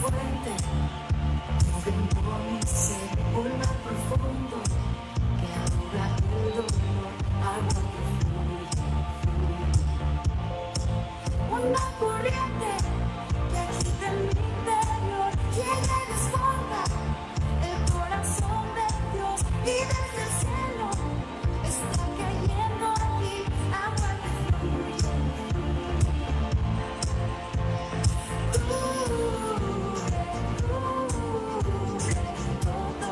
fuente, moviendo mi ser, un mar profundo que ahoga el dolor, agua profunda. Una corriente que agita en mi interior, llega y desborda el corazón de Dios, y desde el cielo está cayendo aquí agua que fluye. Cubre toda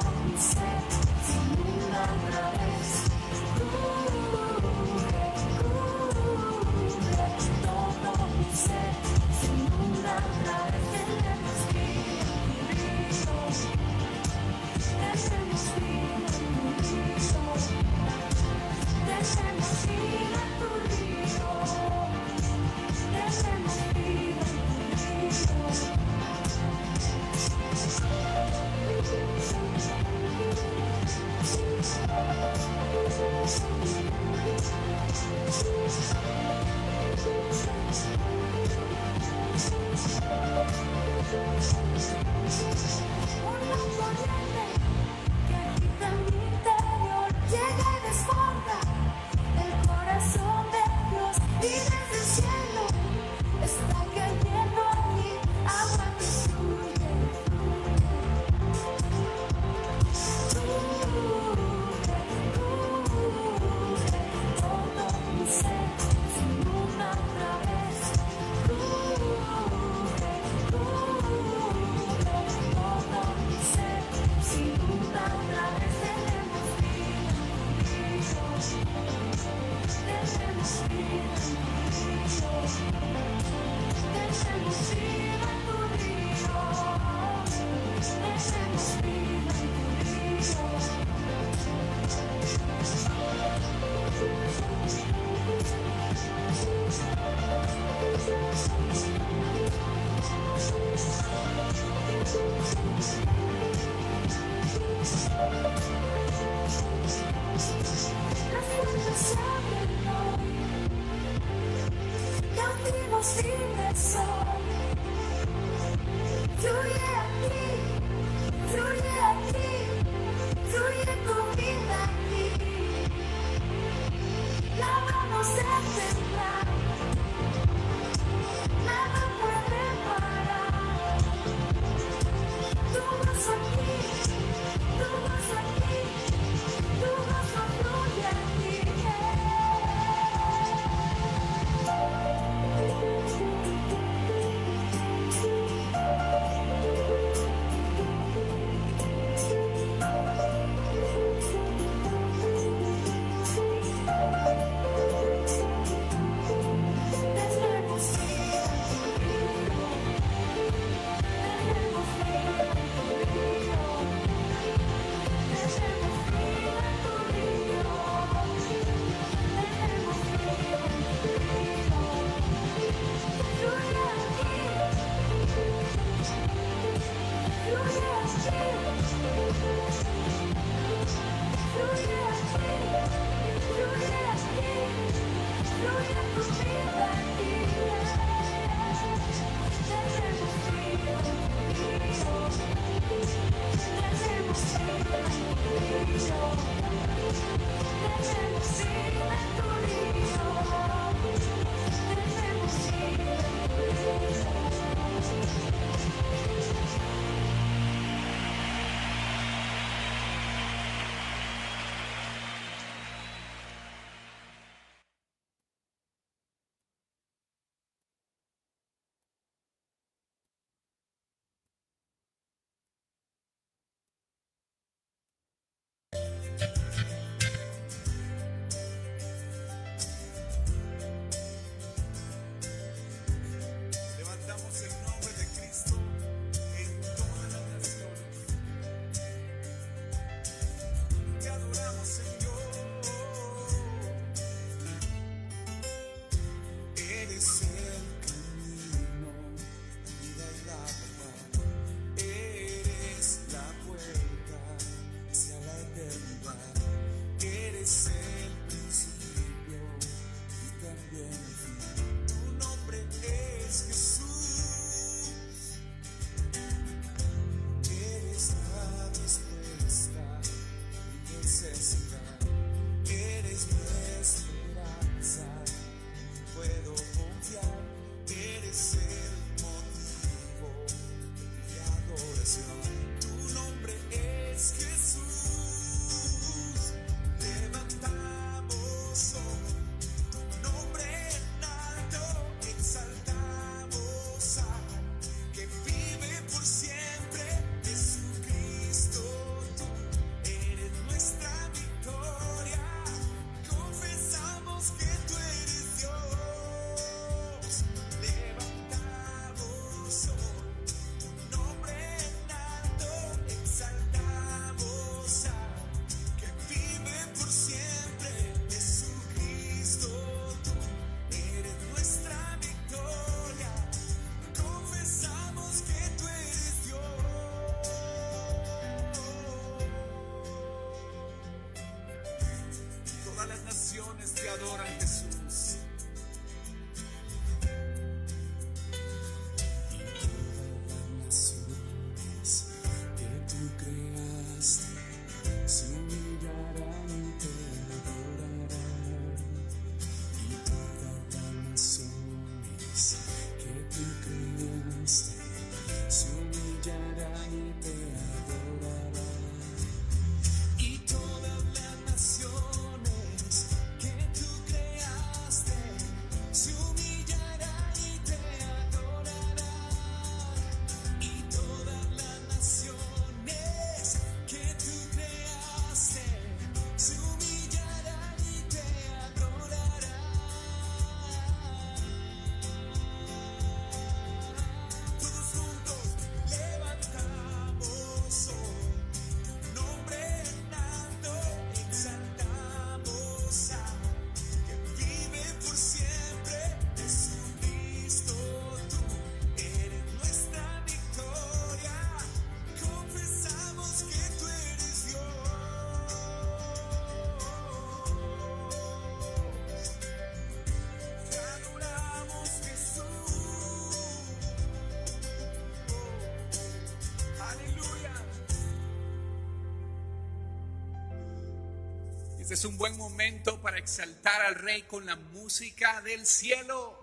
Este es un buen momento para exaltar al Rey con la música del cielo.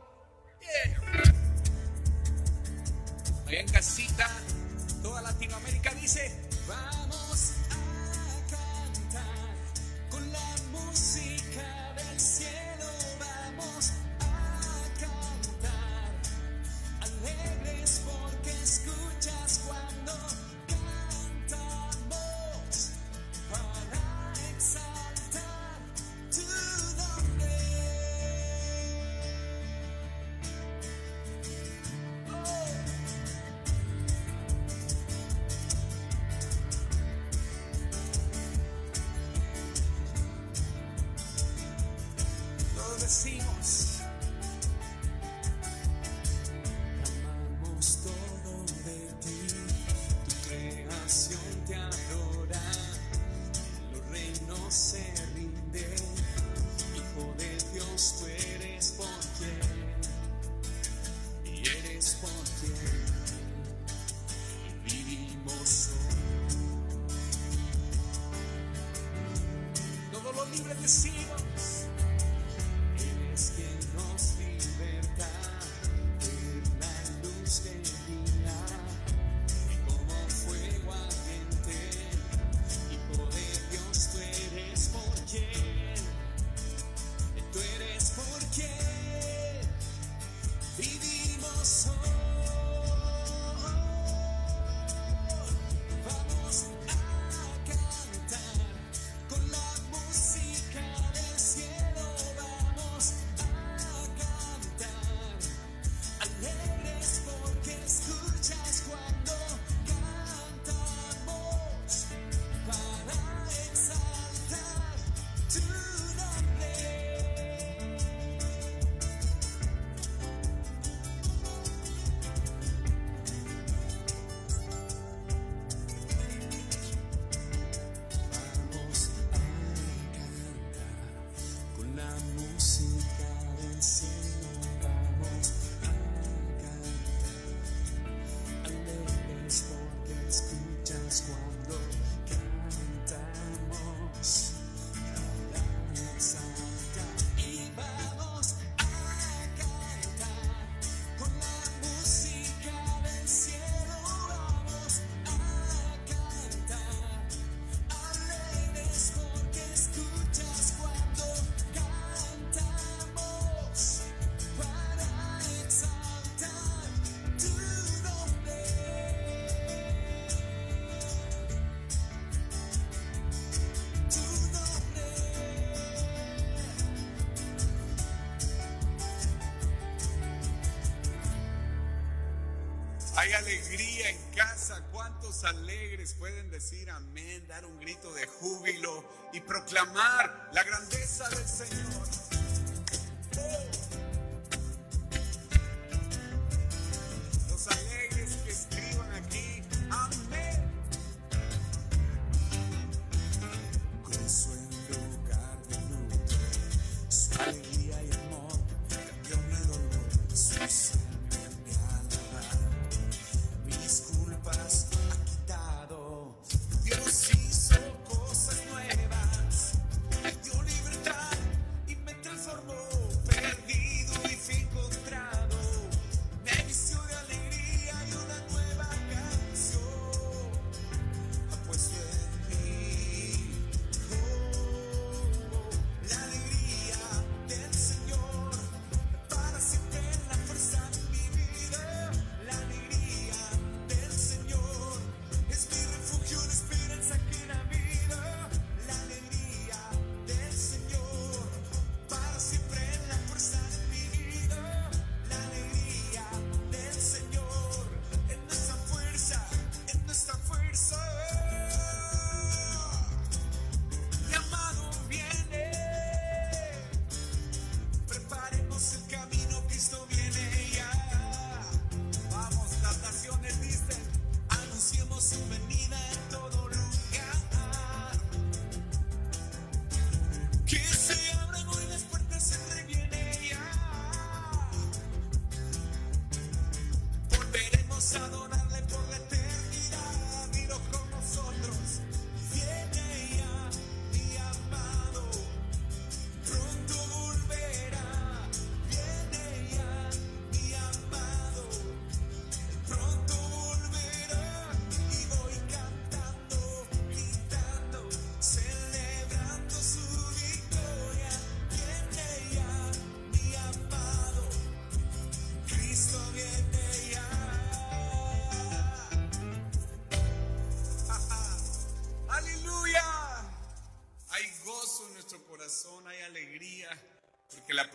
Yeah. Allá en casita, toda Latinoamérica dice: vamos a cantar con la música del cielo. Vamos a cantar alegres porque escuchas cuando cantamos para exaltar tu nombre. Lo decimos. Amamos todo de ti, tu creación te adora, los reinos se rinden, Hijo de Dios tú eres por quien, y eres por quien vivimos hoy. Todos los libres decimos: eres quien nos liberta. Que brilla y como fuego ardiente, Hijo de Dios tú eres por quien vivimos hoy. Vamos a cantar con la música del cielo. Vamos a cantar alegres porque escuchas cuando cantamos para exaltar tu nombre. Vamos a cantar con la música del cielo. Vamos a cantar alegres porque escuchas cuando cantamos para exaltar. Y vamos a cantar con la música del cielo. Vamos a cantar alegres porque escuchas cuando cantamos para exaltar tu nombre. Tu nombre. Hay alegría en casa. ¿Cuántos alegres pueden decir amén, dar un grito de júbilo y proclamar la grandeza del Señor? Los alegres que escriban aquí, amén. Gozo en lugar de luto, su alegría y amor cambió mi dolor, su sangre me ha lavado, mis culpas ha quitado. Dios hizo cosas nuevas, me dio libertad y me transformó, perdido y fui encontrado, me vistió de alegría y una nueva canción ha puesto en mí. La alegría del Señor para siempre la fuerza de mi vida. La alegría del Señor es mi refugio, la esperanza que da vida. La alegría del Señor para siempre la fuerza de mi vida. La alegría del Señor es nuestra fuerza, es nuestra fuerza. Mi amado viene, preparemos el camino, Cristo viene ya. Vamos, las naciones dicen, anunciemos su venida en todo lugar. Que se abran hoy las puertas, el Rey viene ya. Volveremos a adorarle por la eternidad. Dilo con nosotros, viene ya, mi amado.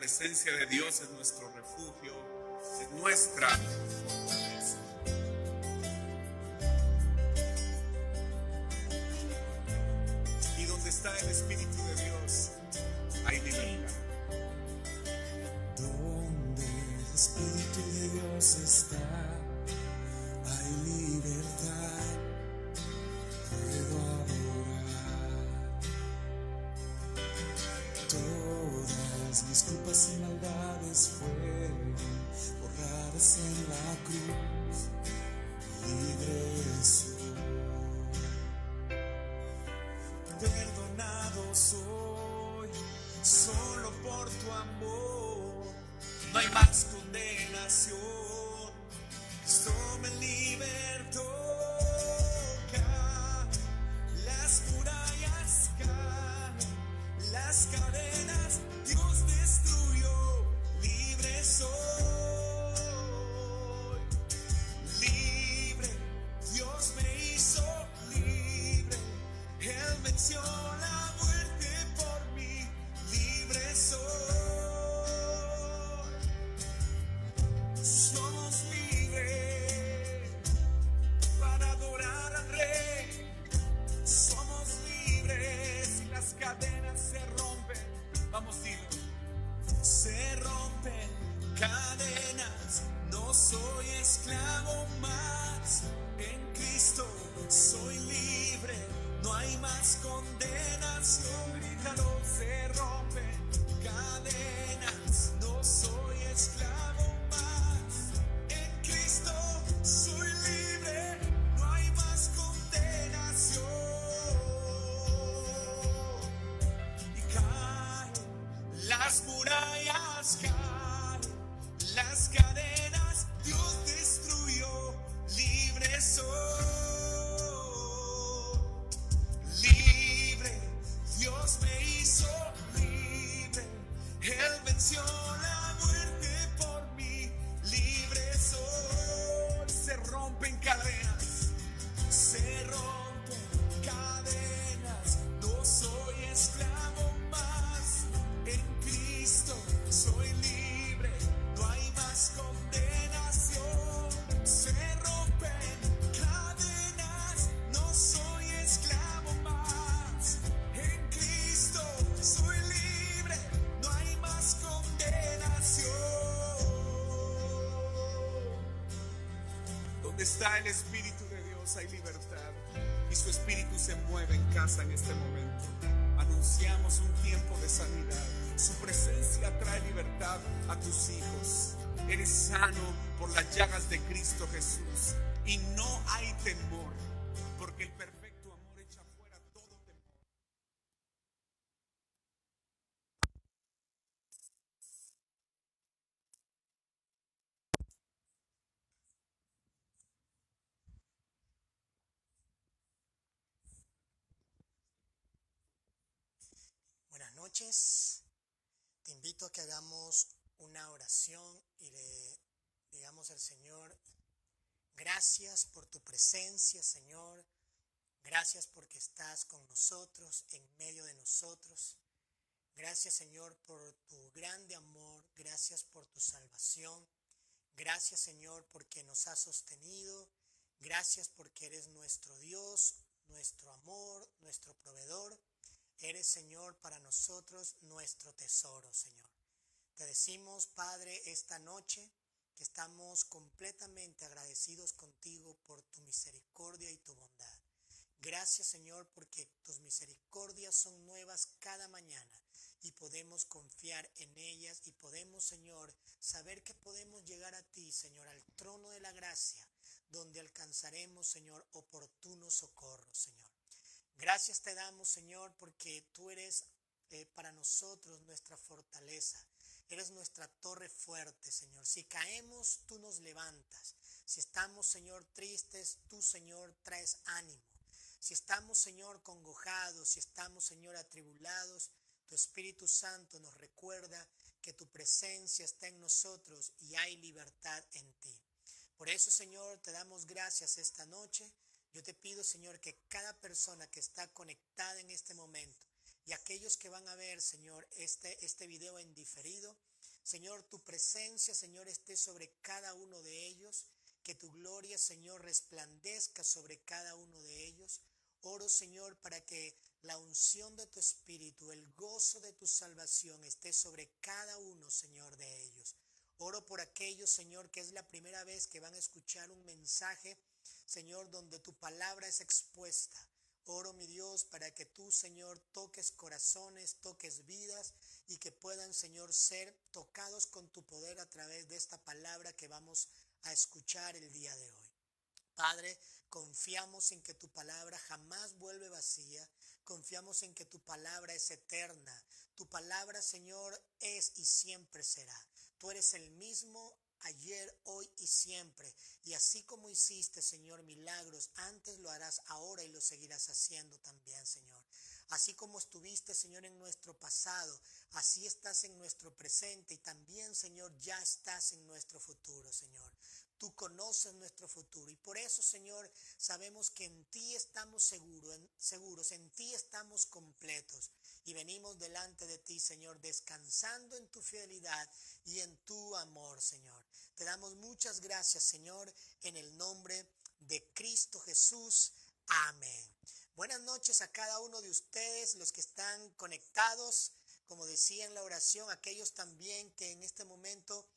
presencia de Dios es nuestro refugio, es nuestra fortaleza. Y donde está el Espíritu de Dios, hay libertad. Donde el Espíritu de Dios está, hay libertad. Puedo adorar. Todas mis culpas y maldades fueron borradas en la cruz. Libre soy. Perdonado soy, solo por tu amor. No hay más condenación. Cristo me libertó. Las murallas caen, las cadenas Dios destruyó. Libre soy, libre. Dios me hizo libre. Él venció la muerte por mí. Libre soy. Somos libres para adorar al Rey. Somos libres y las cadenas se rompen. Vamos, dilo. Se rompen cadenas. No soy esclavo más. En Cristo soy libre. No hay más condenación. Grítalo. Se rompen cadenas. No soy esclavo más. En Cristo soy libre. No hay más condenación. Y caen las murallas, caen las cadenas. Dios destruyó. Libre soy. Libre. Dios me hizo libre. Él venció la muerte por mí. Libre soy. Se rompen cadenas. Se rompen cadenas. No soy esclavo más. En Cristo soy libre. No hay más condenación. Se rompen cadenas. No soy esclavo más. En Cristo soy libre. No hay más condenación. Donde está el Espíritu de Dios hay libertad. Y su Espíritu se mueve en casa en este momento. Anunciamos un tiempo de sanidad. Su presencia trae libertad a tus hijos. Eres sano por las llagas de Cristo Jesús. Y no hay temor, porque el perfecto amor echa fuera todo temor. Buenas noches, te invito a que hagamos una oración y le digamos al Señor, gracias por tu presencia, Señor, gracias porque estás con nosotros, en medio de nosotros, gracias, Señor, por tu grande amor, gracias por tu salvación, gracias, Señor, porque nos has sostenido, gracias porque eres nuestro Dios, nuestro amor, nuestro proveedor. Eres, Señor, para nosotros nuestro tesoro, Señor. Te decimos, Padre, esta noche que estamos completamente agradecidos contigo por tu misericordia y tu bondad. Gracias, Señor, porque tus misericordias son nuevas cada mañana y podemos confiar en ellas y podemos, Señor, saber que podemos llegar a ti, Señor, al trono de la gracia, donde alcanzaremos, Señor, oportuno socorro, Señor. Gracias te damos, Señor, porque tú eres para nosotros nuestra fortaleza. Eres nuestra torre fuerte, Señor. Si caemos, tú nos levantas. Si estamos, Señor, tristes, tú, Señor, traes ánimo. Si estamos, Señor, congojados, si estamos, Señor, atribulados, tu Espíritu Santo nos recuerda que tu presencia está en nosotros y hay libertad en ti. Por eso, Señor, te damos gracias esta noche. Yo te pido, Señor, que cada persona que está conectada en este momento y aquellos que van a ver, Señor, este video en diferido, Señor, tu presencia, Señor, esté sobre cada uno de ellos. Que tu gloria, Señor, resplandezca sobre cada uno de ellos. Oro, Señor, para que la unción de tu Espíritu, el gozo de tu salvación esté sobre cada uno, Señor, de ellos. Oro por aquellos, Señor, que es la primera vez que van a escuchar un mensaje, Señor, donde tu palabra es expuesta. Oro, mi Dios, para que tú, Señor, toques corazones, toques vidas y que puedan, Señor, ser tocados con tu poder a través de esta palabra que vamos a escuchar el día de hoy. Padre, confiamos en que tu palabra jamás vuelve vacía. Confiamos en que tu palabra es eterna. Tu palabra, Señor, es y siempre será. Tú eres el mismo ayer, hoy y siempre. Y así como hiciste, Señor, milagros, antes lo harás ahora y lo seguirás haciendo también, Señor. Así como estuviste, Señor, en nuestro pasado, así estás en nuestro presente y también, Señor, ya estás en nuestro futuro, Señor. Tú conoces nuestro futuro y por eso, Señor, sabemos que en ti estamos seguros, en ti estamos completos y venimos delante de ti, Señor, descansando en tu fidelidad y en tu amor, Señor. Te damos muchas gracias, Señor, en el nombre de Cristo Jesús. Amén. Buenas noches a cada uno de ustedes, los que están conectados, como decía en la oración, aquellos también que en este momento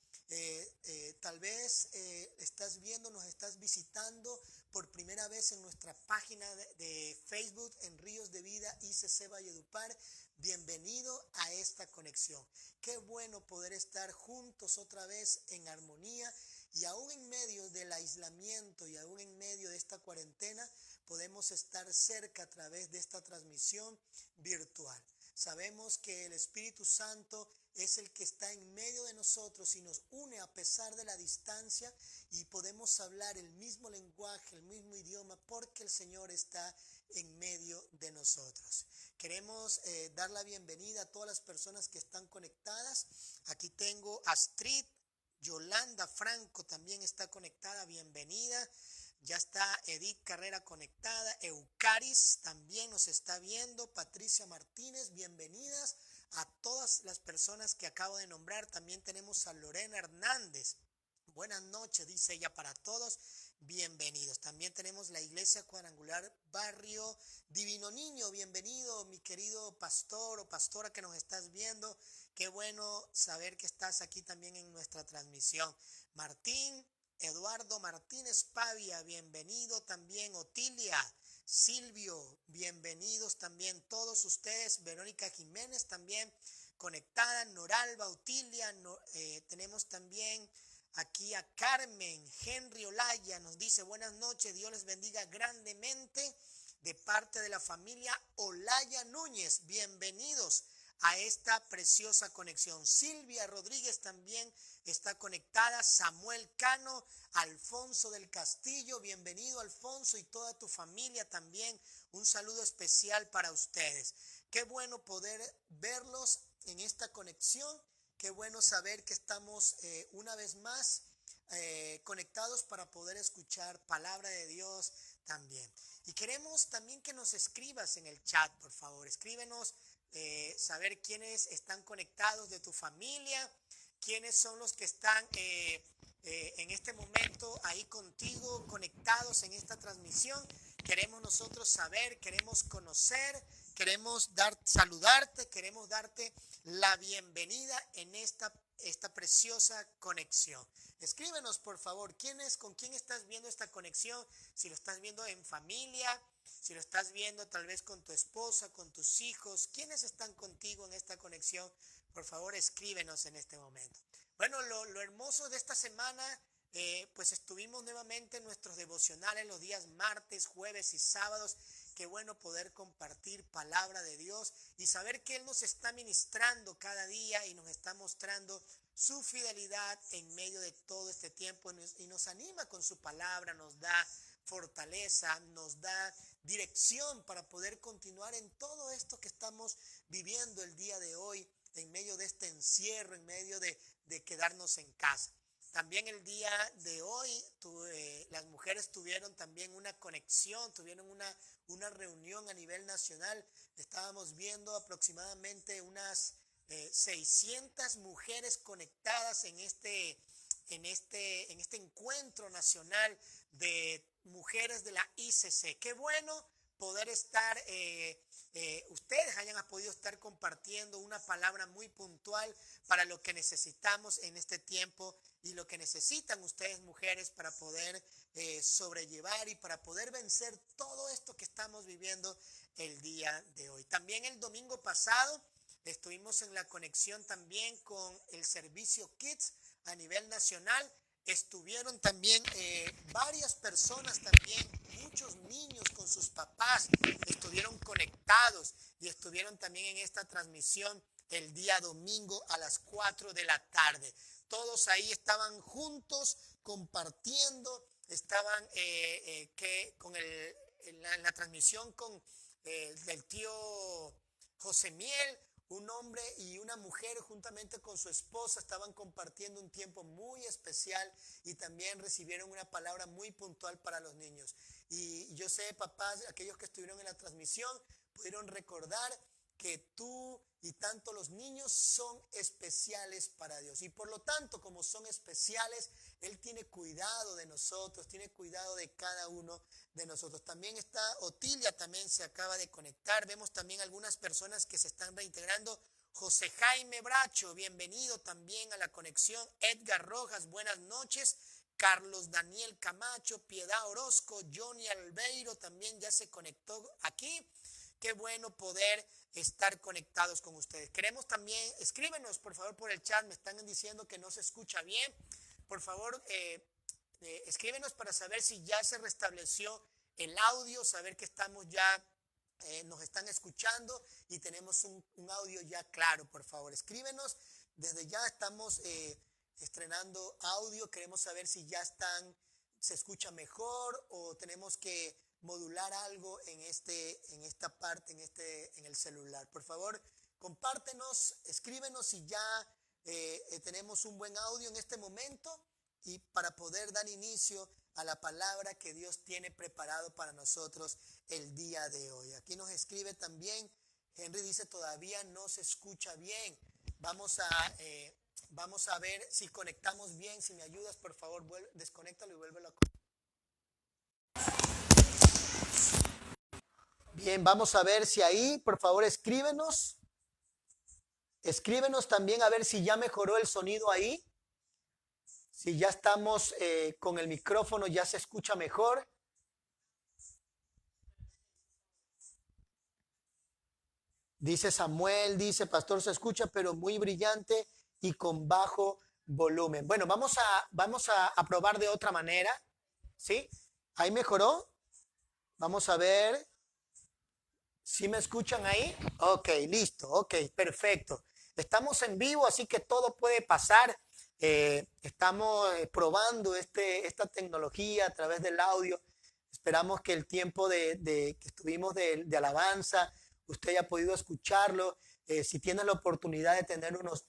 tal vez estás viendo, nos estás visitando por primera vez en nuestra página de Facebook en Ríos de Vida ICC Valledupar. Bienvenido a esta conexión. Qué bueno poder estar juntos otra vez en armonía y aún en medio del aislamiento y aún en medio de esta cuarentena podemos estar cerca a través de esta transmisión virtual. Sabemos que el Espíritu Santo es el que está en medio de nosotros y nos une a pesar de la distancia y podemos hablar el mismo lenguaje, el mismo idioma, porque el Señor está en medio de nosotros. Queremos dar la bienvenida a todas las personas que están conectadas. Aquí tengo a Astrid, Yolanda Franco también está conectada, bienvenida. Ya está Edith Carrera conectada, Eucaris también nos está viendo, Patricia Martínez, bienvenidas a todas las personas que acabo de nombrar. También tenemos a Lorena Hernández, buenas noches, dice ella, para todos, bienvenidos. También tenemos la Iglesia Cuadrangular Barrio Divino Niño, bienvenido mi querido pastor o pastora que nos estás viendo, qué bueno saber que estás aquí también en nuestra transmisión. Martín, Eduardo Martínez Pavia, bienvenido también. Otilia, Silvio, bienvenidos también todos ustedes. Verónica Jiménez también conectada. Noralba, Otilia, tenemos también aquí a Carmen. Henry Olaya nos dice buenas noches, Dios les bendiga grandemente de parte de la familia Olaya Núñez. Bienvenidos a esta preciosa conexión. Silvia Rodríguez también está conectada. Samuel Cano, Alfonso del Castillo, bienvenido Alfonso y toda tu familia también. Un saludo especial para ustedes. Qué bueno poder verlos en esta conexión. Qué bueno saber que estamos una vez más conectados para poder escuchar palabra de Dios también. Y queremos también que nos escribas en el chat, por favor. Escríbenos. Saber quiénes están conectados de tu familia, quiénes son los que están en este momento ahí contigo, conectados en esta transmisión. Queremos nosotros saber, queremos conocer, queremos saludarte, queremos darte la bienvenida en esta preciosa conexión. Escríbenos por favor, con quién estás viendo esta conexión, si lo estás viendo en familia, si lo estás viendo tal vez con tu esposa, con tus hijos, ¿quiénes están contigo en esta conexión? Por favor, escríbenos en este momento. Bueno, lo hermoso de esta semana, pues estuvimos nuevamente en nuestros devocionales los días martes, jueves y sábados. Qué bueno poder compartir palabra de Dios y saber que Él nos está ministrando cada día y nos está mostrando su fidelidad en medio de todo este tiempo y nos anima con su palabra, nos da fortaleza, nos da dirección para poder continuar en todo esto que estamos viviendo el día de hoy, en medio de este encierro, en medio de quedarnos en casa. También el día de hoy las mujeres tuvieron también una conexión, tuvieron una reunión a nivel nacional. Estábamos viendo aproximadamente unas 600 mujeres conectadas en este encuentro nacional de mujeres de la ICC. Qué bueno poder estar, ustedes hayan podido estar compartiendo una palabra muy puntual para lo que necesitamos en este tiempo y lo que necesitan ustedes mujeres para poder sobrellevar y para poder vencer todo esto que estamos viviendo el día de hoy. También el domingo pasado estuvimos en la conexión también con el servicio Kids a nivel nacional. Estuvieron también varias personas también, muchos niños con sus papás, estuvieron conectados y estuvieron también en esta transmisión el día domingo a las 4 de la tarde. Todos ahí estaban juntos compartiendo, estaban en la transmisión con del tío José Miel. Un hombre y una mujer juntamente con su esposa estaban compartiendo un tiempo muy especial y también recibieron una palabra muy puntual para los niños. Y yo sé, papás, aquellos que estuvieron en la transmisión, pudieron recordar que tú y tanto los niños son especiales para Dios. Y por lo tanto, como son especiales, Él tiene cuidado de nosotros, tiene cuidado de cada uno de nosotros. También está Otilia, también se acaba de conectar. Vemos también algunas personas que se están reintegrando. José Jaime Bracho, bienvenido también a la conexión. Edgar Rojas, buenas noches. Carlos Daniel Camacho, Piedad Orozco, Johnny Albeiro también ya se conectó aquí. Qué bueno poder estar conectados con ustedes. Queremos también, escríbenos por favor por el chat, me están diciendo que no se escucha bien. Por favor, escríbenos para saber si ya se restableció el audio, saber que estamos ya, nos están escuchando y tenemos un audio ya claro. Por favor, escríbenos. Desde ya estamos estrenando audio, queremos saber si ya se escucha mejor o tenemos que modular algo en esta parte, en el celular. Por favor, compártenos, escríbenos si ya tenemos un buen audio en este momento y para poder dar inicio a la palabra que Dios tiene preparado para nosotros el día de hoy. Aquí nos escribe también, Henry dice todavía no se escucha bien. Vamos a ver si conectamos bien. Si me ayudas, por favor, desconéctalo y vuélvelo a conectar. Bien, vamos a ver si ahí, por favor, escríbenos. Escríbenos también a ver si ya mejoró el sonido ahí. Si ya estamos con el micrófono, ya se escucha mejor. Dice Samuel, dice, pastor, se escucha, pero muy brillante y con bajo volumen. Bueno, vamos a probar de otra manera. ¿Sí? ¿Ahí mejoró? Vamos a ver. ¿Sí me escuchan ahí? Ok, listo, ok, perfecto. Estamos en vivo, así que todo puede pasar. Estamos probando esta tecnología a través del audio. Esperamos que el tiempo que estuvimos de alabanza, usted haya podido escucharlo. Si tiene la oportunidad de tener unos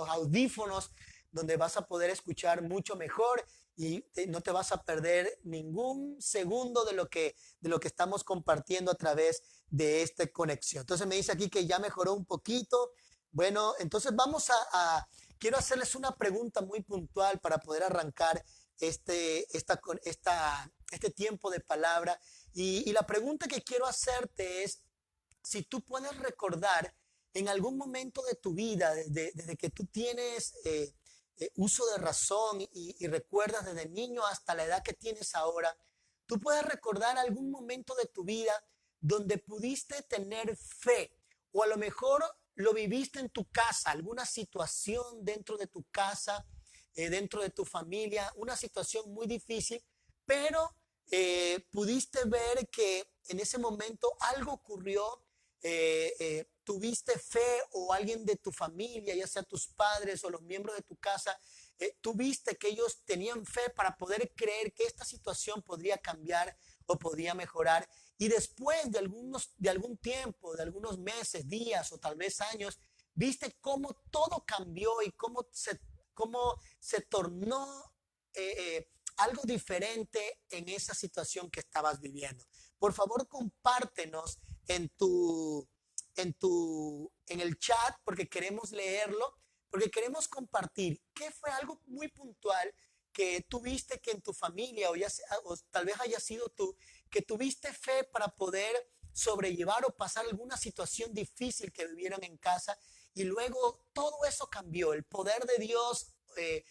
audífonos donde vas a poder escuchar mucho mejor y no te vas a perder ningún segundo de lo que estamos compartiendo a través de esta conexión. Entonces me dice aquí que ya mejoró un poquito. Bueno, entonces quiero hacerles una pregunta muy puntual para poder arrancar este tiempo de palabra. Y la pregunta que quiero hacerte es si tú puedes recordar en algún momento de tu vida, desde que tú tienes uso de razón y recuerdas desde niño hasta la edad que tienes ahora, tú puedes recordar algún momento de tu vida donde pudiste tener fe, o a lo mejor lo viviste en tu casa, alguna situación dentro de tu casa, dentro de tu familia, una situación muy difícil, pero pudiste ver que en ese momento algo ocurrió, tuviste fe, o alguien de tu familia, ya sea tus padres o los miembros de tu casa, tuviste que ellos tenían fe para poder creer que esta situación podría cambiar o podía mejorar. Y después de algún tiempo, de algunos meses, días o tal vez años, viste cómo todo cambió y cómo se tornó algo diferente en esa situación que estabas viviendo. Por favor, compártenos en el chat porque queremos leerlo, porque queremos compartir qué fue algo muy puntual que tuviste que en tu familia o tal vez haya sido tú, que tuviste fe para poder sobrellevar o pasar alguna situación difícil que vivieron en casa y luego todo eso cambió. El poder de Dios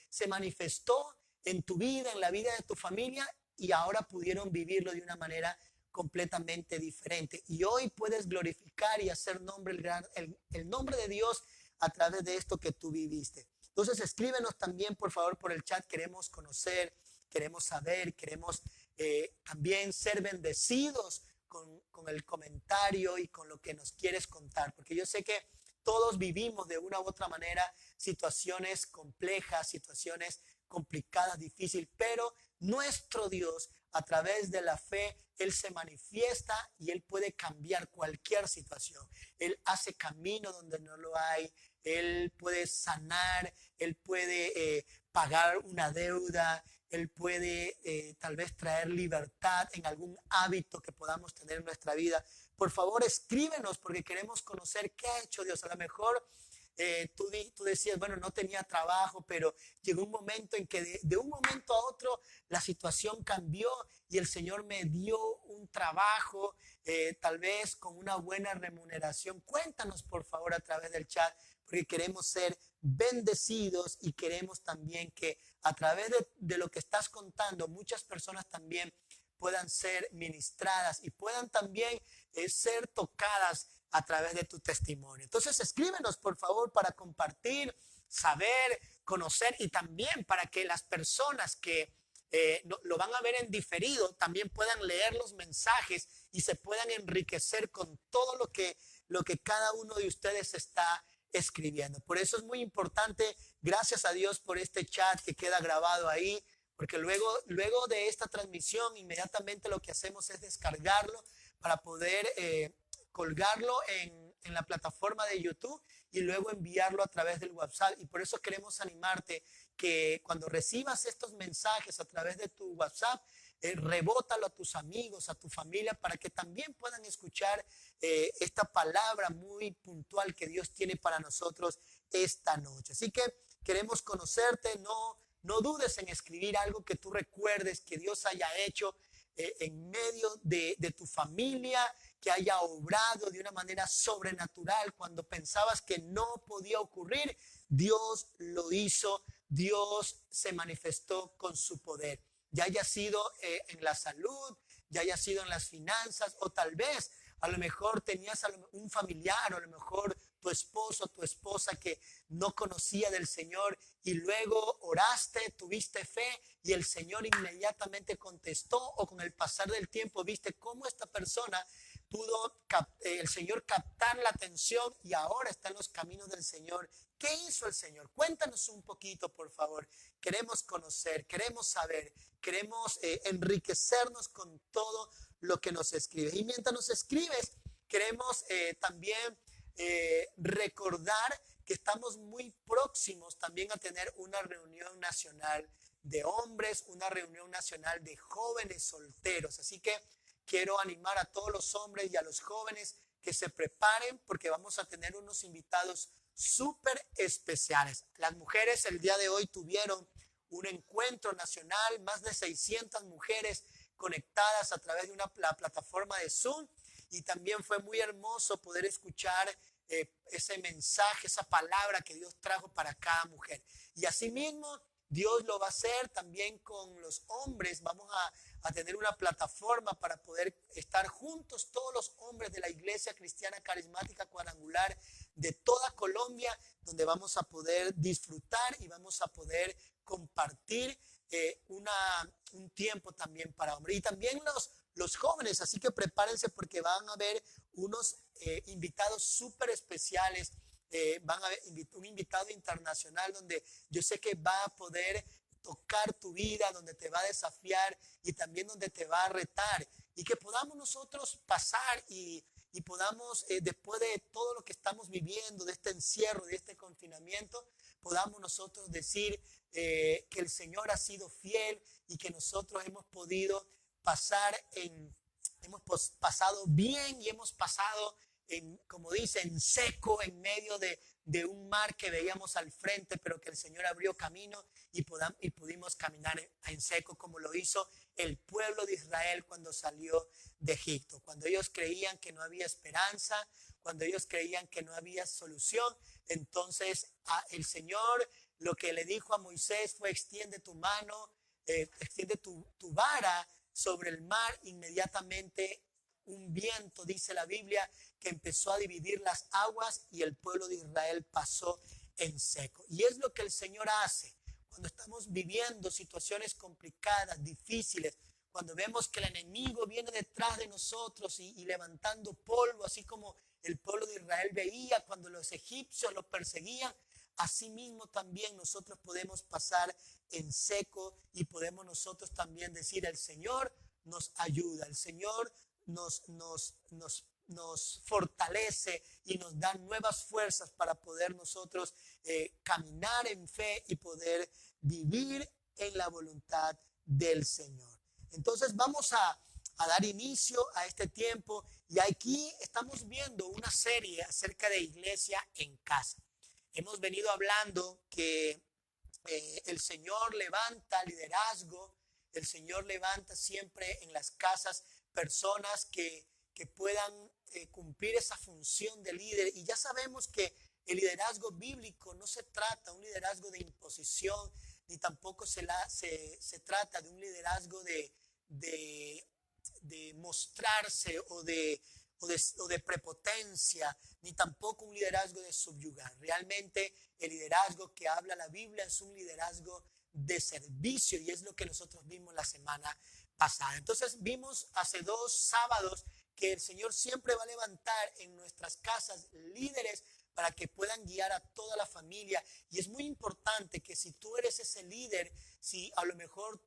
se manifestó en tu vida, en la vida de tu familia y ahora pudieron vivirlo de una manera completamente diferente. Y hoy puedes glorificar y hacer el nombre de Dios a través de esto que tú viviste. Entonces escríbenos también por favor por el chat, queremos conocer, queremos saber, queremos también ser bendecidos con el comentario y con lo que nos quieres contar, porque yo sé que todos vivimos de una u otra manera situaciones complejas, situaciones complicadas, difíciles, pero nuestro Dios a través de la fe, Él se manifiesta y Él puede cambiar cualquier situación. Él hace camino donde no lo hay, Él puede sanar, Él puede pagar una deuda, Él puede tal vez traer libertad en algún hábito que podamos tener en nuestra vida. Por favor, escríbenos porque queremos conocer qué ha hecho Dios. A lo mejor tú decías, bueno, no tenía trabajo, pero llegó un momento en que de un momento a otro la situación cambió y el Señor me dio un trabajo, tal vez con una buena remuneración. Cuéntanos, por favor, a través del chat, porque queremos ser bendecidos y queremos también que a través de lo que estás contando, muchas personas también puedan ser ministradas y puedan también ser tocadas a través de tu testimonio. Entonces escríbenos por favor para compartir, saber, conocer y también para que las personas que lo van a ver en diferido también puedan leer los mensajes y se puedan enriquecer con todo lo que cada uno de ustedes está escribiendo. Por eso es muy importante, gracias a Dios por este chat que queda grabado ahí, porque luego de esta transmisión inmediatamente lo que hacemos es descargarlo para poder colgarlo en la plataforma de YouTube y luego enviarlo a través del WhatsApp. Y por eso queremos animarte que cuando recibas estos mensajes a través de tu WhatsApp, rebótalo a tus amigos, a tu familia, para que también puedan escuchar esta palabra muy puntual que Dios tiene para nosotros esta noche. Así que queremos conocerte, no dudes en escribir algo que tú recuerdes que Dios haya hecho en medio de tu familia, que haya obrado de una manera sobrenatural cuando pensabas que no podía ocurrir. Dios lo hizo, Dios se manifestó con su poder. Ya haya sido en la salud, ya haya sido en las finanzas, o tal vez a lo mejor tenías un familiar, o a lo mejor tu esposo o tu esposa que no conocía del Señor y luego oraste, tuviste fe y el Señor inmediatamente contestó, o con el pasar del tiempo viste cómo esta persona pudo el Señor captar la atención y ahora está en los caminos del Señor. ¿Qué hizo el Señor? Cuéntanos un poquito, por favor. Queremos conocer, queremos saber, queremos enriquecernos con todo lo que nos escribes. Y mientras nos escribes, queremos también recordar que estamos muy próximos también a tener una reunión nacional de hombres, una reunión nacional de jóvenes solteros. Así que quiero animar a todos los hombres y a los jóvenes que se preparen porque vamos a tener unos invitados súper especiales. Las mujeres el día de hoy tuvieron un encuentro nacional, más de 600 mujeres conectadas a través de la plataforma de Zoom, y también fue muy hermoso poder escuchar ese mensaje, esa palabra que Dios trajo para cada mujer. Y asimismo, Dios lo va a hacer también con los hombres. Vamos a tener una plataforma para poder estar juntos todos los hombres de la Iglesia Cristiana Carismática Cuadrangular de toda Colombia, donde vamos a poder disfrutar y vamos a poder compartir un tiempo también para hombres y también los jóvenes. Así que prepárense porque van a haber unos invitados súper especiales. Van a haber un invitado internacional donde yo sé que va a poder tocar tu vida, donde te va a desafiar y también donde te va a retar, y que podamos nosotros pasar y podamos, después de todo lo que estamos viviendo, de este encierro, de este confinamiento, podamos nosotros decir que el Señor ha sido fiel y que nosotros hemos podido pasar en hemos pasado bien y hemos pasado, como dice, en seco, en medio de un mar que veíamos al frente, pero que el Señor abrió camino y pudimos caminar en seco, como lo hizo el pueblo de Israel cuando salió de Egipto. Cuando ellos creían que no había esperanza, cuando ellos creían que no había solución, entonces el Señor lo que le dijo a Moisés fue: extiende tu mano, extiende tu vara sobre el mar. Inmediatamente un viento, dice la Biblia, que empezó a dividir las aguas y el pueblo de Israel pasó en seco. Y es lo que el Señor hace cuando estamos viviendo situaciones complicadas, difíciles, cuando vemos que el enemigo viene detrás de nosotros y levantando polvo, así como el pueblo de Israel veía cuando los egipcios los perseguían. Asimismo también nosotros podemos pasar en seco y podemos nosotros también decir: el Señor nos ayuda, el Señor nos fortalece y nos da nuevas fuerzas para poder nosotros caminar en fe y poder vivir en la voluntad del Señor. Entonces vamos a dar inicio a este tiempo, y aquí estamos viendo una serie acerca de iglesia en casa. Hemos venido hablando que el Señor levanta liderazgo, el Señor levanta siempre en las casas personas que puedan cumplir esa función de líder. Y ya sabemos que el liderazgo bíblico no se trata de un liderazgo de imposición, ni tampoco se trata de un liderazgo de mostrarse o de prepotencia, ni tampoco un liderazgo de subyugar. Realmente el liderazgo que habla la Biblia es un liderazgo de servicio, y es lo que nosotros vimos la semana pasada. Entonces vimos hace 2 sábados que el Señor siempre va a levantar en nuestras casas líderes para que puedan guiar a toda la familia. Y es muy importante que si tú eres ese líder, si a lo mejor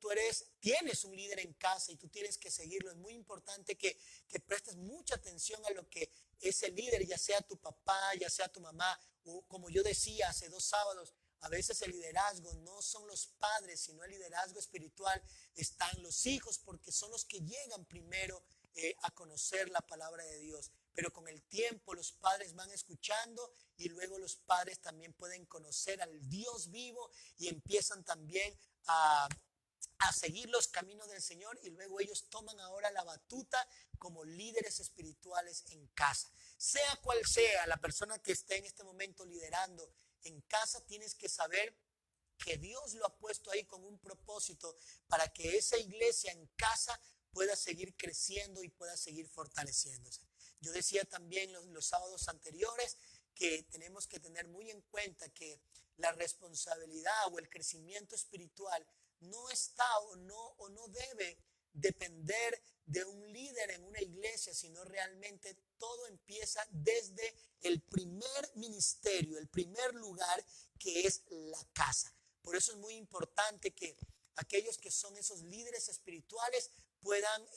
tienes un líder en casa y tú tienes que seguirlo, es muy importante que prestes mucha atención a lo que ese líder, ya sea tu papá, ya sea tu mamá, o como yo decía hace 2 sábados, a veces el liderazgo no son los padres, sino el liderazgo espiritual está en los hijos, porque son los que llegan primero a conocer la palabra de Dios. Pero con el tiempo los padres van escuchando, y luego los padres también pueden conocer al Dios vivo y empiezan también a seguir los caminos del Señor, y luego ellos toman ahora la batuta como líderes espirituales en casa. Sea cual sea la persona que esté en este momento liderando en casa, tienes que saber que Dios lo ha puesto ahí con un propósito para que esa iglesia en casa pueda seguir creciendo y pueda seguir fortaleciéndose. Yo decía también los sábados anteriores que tenemos que tener muy en cuenta que la responsabilidad o el crecimiento espiritual no está o no debe depender de un líder en una iglesia, sino realmente todo empieza desde el primer ministerio, el primer lugar, que es la casa. Por eso es muy importante que aquellos que son esos líderes espirituales puedan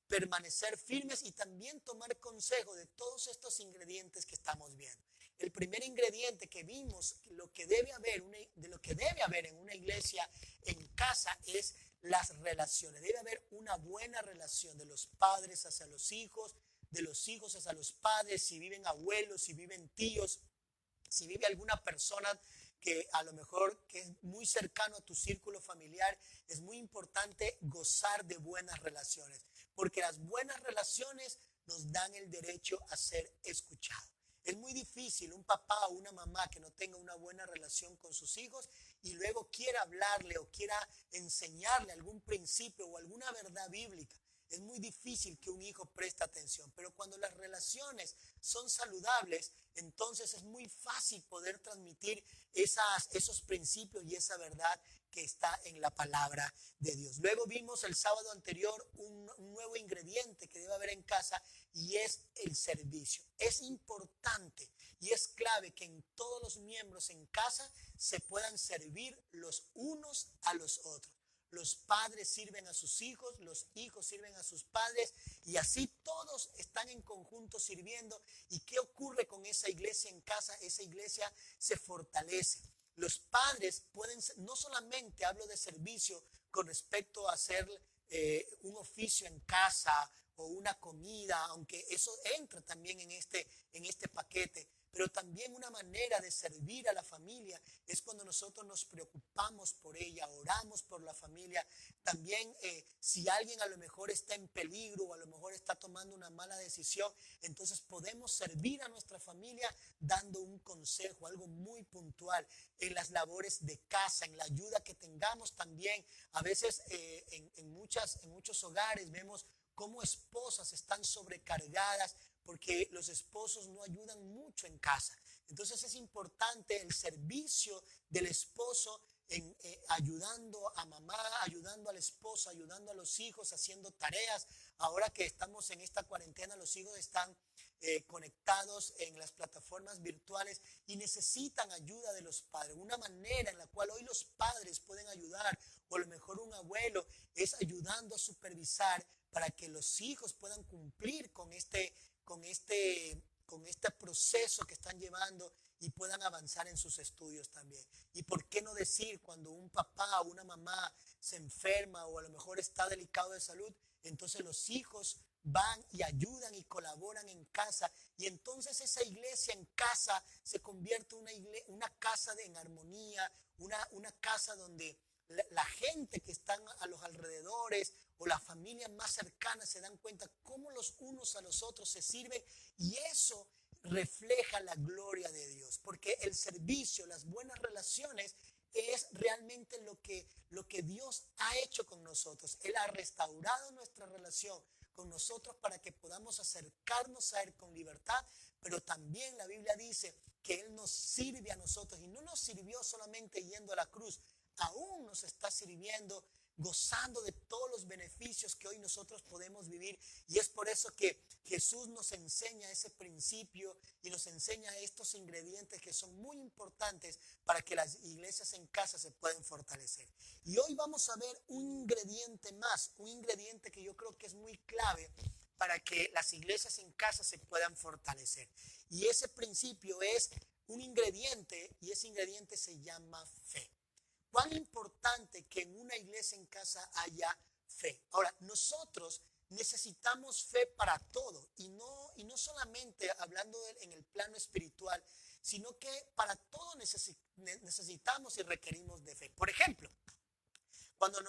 permanecer firmes y también tomar consejo de todos estos ingredientes que estamos viendo. El primer ingrediente que vimos, de lo que debe haber en una iglesia en casa, es las relaciones. Debe haber una buena relación de los padres hacia los hijos, de los hijos hacia los padres, si viven abuelos, si viven tíos, si vive alguna persona que a lo mejor que es muy cercano a tu círculo familiar. Es muy importante gozar de buenas relaciones, porque las buenas relaciones nos dan el derecho a ser escuchados. Es muy difícil un papá o una mamá que no tenga una buena relación con sus hijos y luego quiera hablarle o quiera enseñarle algún principio o alguna verdad bíblica. Es muy difícil que un hijo preste atención, pero cuando las relaciones son saludables, entonces es muy fácil poder transmitir esos principios y esa verdad que está en la palabra de Dios. Luego vimos el sábado anterior un nuevo ingrediente que debe haber en casa, y es el servicio. Es importante y es clave que en todos los miembros en casa se puedan servir los unos a los otros. Los padres sirven a sus hijos, los hijos sirven a sus padres, y así todos están en conjunto sirviendo. ¿Y qué ocurre con esa iglesia en casa? Esa iglesia se fortalece. Los padres pueden, no solamente hablo de servicio con respecto a hacer un oficio en casa o una comida, aunque eso entra también en este paquete. Pero también una manera de servir a la familia es cuando nosotros nos preocupamos por ella, oramos por la familia. También si alguien a lo mejor está en peligro o a lo mejor está tomando una mala decisión, entonces podemos servir a nuestra familia dando un consejo, algo muy puntual en las labores de casa, en la ayuda que tengamos también. A veces en muchos hogares vemos cómo esposas están sobrecargadas porque los esposos no ayudan mucho en casa. Entonces es importante el servicio del esposo en ayudando a mamá, ayudando a la esposa, ayudando a los hijos, haciendo tareas. Ahora que estamos en esta cuarentena, los hijos están conectados en las plataformas virtuales y necesitan ayuda de los padres. Una manera en la cual hoy los padres pueden ayudar, o a lo mejor un abuelo, es ayudando a supervisar para que los hijos puedan cumplir con este proceso que están llevando y puedan avanzar en sus estudios también. Y por qué no decir, cuando un papá o una mamá se enferma o a lo mejor está delicado de salud, entonces los hijos van y ayudan y colaboran en casa, y entonces esa iglesia en casa se convierte en una casa en armonía, una casa donde la gente que están a los alrededores o las familias más cercanas se dan cuenta cómo los unos a los otros se sirven, y eso refleja la gloria de Dios, porque el servicio, las buenas relaciones es realmente lo que Dios ha hecho con nosotros. Él ha restaurado nuestra relación con nosotros para que podamos acercarnos a Él con libertad, pero también la Biblia dice que Él nos sirve a nosotros, y no nos sirvió solamente yendo a la cruz, aún nos está sirviendo, gozando de todos los beneficios que hoy nosotros podemos vivir. Y es por eso que Jesús nos enseña ese principio y nos enseña estos ingredientes que son muy importantes para que las iglesias en casa se puedan fortalecer. Y hoy vamos a ver un ingrediente más, un ingrediente que yo creo que es muy clave para que las iglesias en casa se puedan fortalecer. Y ese principio es un ingrediente, y ese ingrediente se llama fe. Cuán importante que en una iglesia en casa haya fe. Ahora, nosotros necesitamos fe para todo, y no solamente hablando en el plano espiritual, sino que para todo necesitamos y requerimos de fe. Por ejemplo, cuando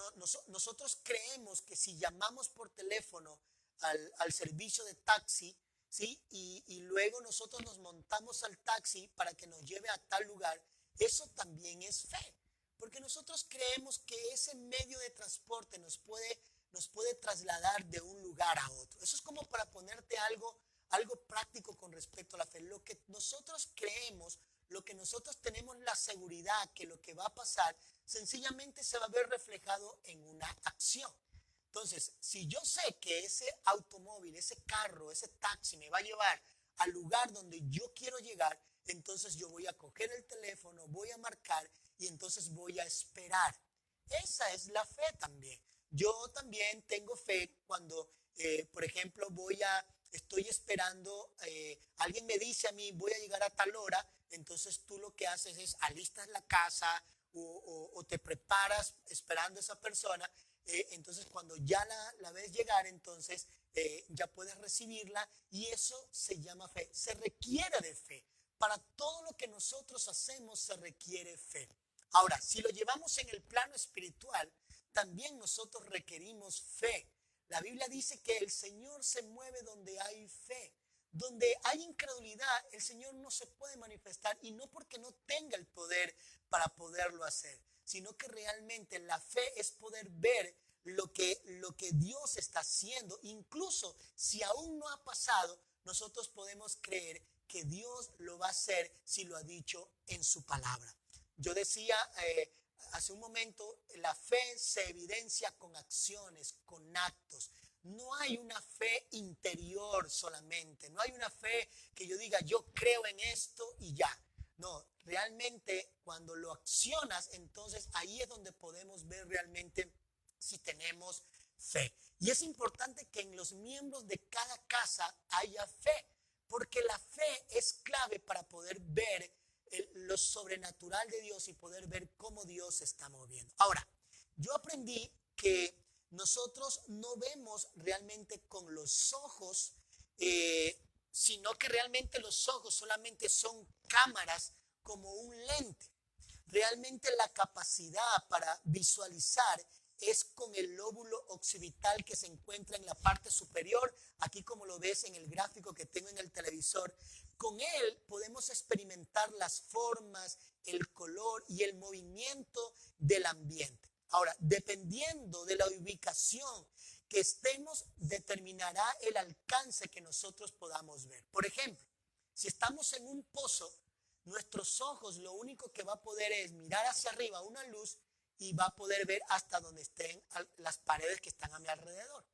nosotros creemos que si llamamos por teléfono al servicio de taxi, ¿sí? Y luego nosotros nos montamos al taxi para que nos lleve a tal lugar, eso también es fe. Porque nosotros creemos que ese medio de transporte nos puede trasladar de un lugar a otro. Eso es como para ponerte algo práctico con respecto a la fe. Lo que nosotros creemos, lo que nosotros tenemos la seguridad que lo que va a pasar, sencillamente se va a ver reflejado en una acción. Entonces, si yo sé que ese automóvil, ese carro, ese taxi me va a llevar al lugar donde yo quiero llegar, entonces yo voy a coger el teléfono, voy a marcar y entonces voy a esperar. Esa es la fe también. Yo también tengo fe cuando, por ejemplo, estoy esperando, alguien me dice a mí, voy a llegar a tal hora, entonces tú lo que haces es alistas la casa o te preparas esperando a esa persona. Entonces cuando ya la ves llegar, entonces ya puedes recibirla, y eso se llama fe. Se requiere de fe. Para todo lo que nosotros hacemos se requiere fe. Ahora, si lo llevamos en el plano espiritual, también nosotros requerimos fe. La Biblia dice que el Señor se mueve donde hay fe. Donde hay incredulidad, el Señor no se puede manifestar, y no porque no tenga el poder para poderlo hacer, sino que realmente la fe es poder ver lo que Dios está haciendo. Incluso si aún no ha pasado, nosotros podemos creer que Dios lo va a hacer si lo ha dicho en su palabra. Yo decía hace un momento, la fe se evidencia con acciones, con actos. No hay una fe interior solamente, no hay una fe que yo diga yo creo en esto y ya. No, realmente cuando lo accionas, entonces ahí es donde podemos ver realmente si tenemos fe. Y es importante que en los miembros de cada casa haya fe, porque la fe es clave para poder ver lo sobrenatural de Dios y poder ver cómo Dios se está moviendo. Ahora, yo aprendí que nosotros no vemos realmente con los ojos, sino que realmente los ojos solamente son cámaras como un lente. Realmente la capacidad para visualizar es con el lóbulo occipital que se encuentra en la parte superior, aquí como lo ves en el gráfico que tengo en el televisor. Con él podemos experimentar las formas, el color y el movimiento del ambiente. Ahora, dependiendo de la ubicación que estemos, determinará el alcance que nosotros podamos ver. Por ejemplo, si estamos en un pozo, nuestros ojos lo único que va a poder es mirar hacia arriba una luz y va a poder ver hasta donde estén las paredes que están a mi alrededor.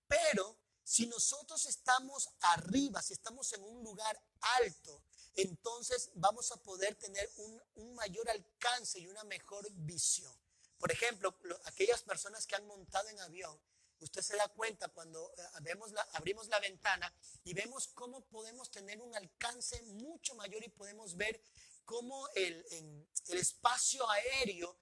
Pero si nosotros estamos arriba, si estamos en un lugar alto, entonces vamos a poder tener un mayor alcance y una mejor visión. Por ejemplo, aquellas personas que han montado en avión, usted se da cuenta cuando abrimos la ventana y vemos cómo podemos tener un alcance mucho mayor y podemos ver cómo en el espacio aéreo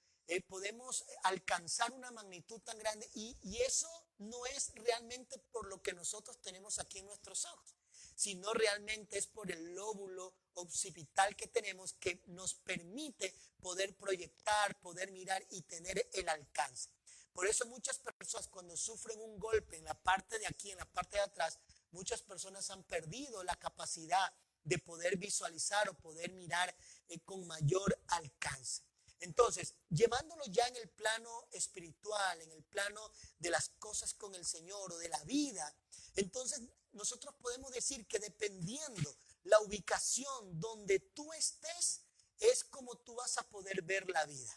podemos alcanzar una magnitud tan grande y eso no es realmente por lo que nosotros tenemos aquí en nuestros ojos, sino realmente es por el lóbulo occipital que tenemos que nos permite poder proyectar, poder mirar y tener el alcance. Por eso muchas personas cuando sufren un golpe en la parte de aquí, en la parte de atrás, muchas personas han perdido la capacidad de poder visualizar o poder mirar con mayor alcance. Entonces, llevándolo ya en el plano espiritual, en el plano de las cosas con el Señor o de la vida, entonces nosotros podemos decir que dependiendo la ubicación donde tú estés, es como tú vas a poder ver la vida.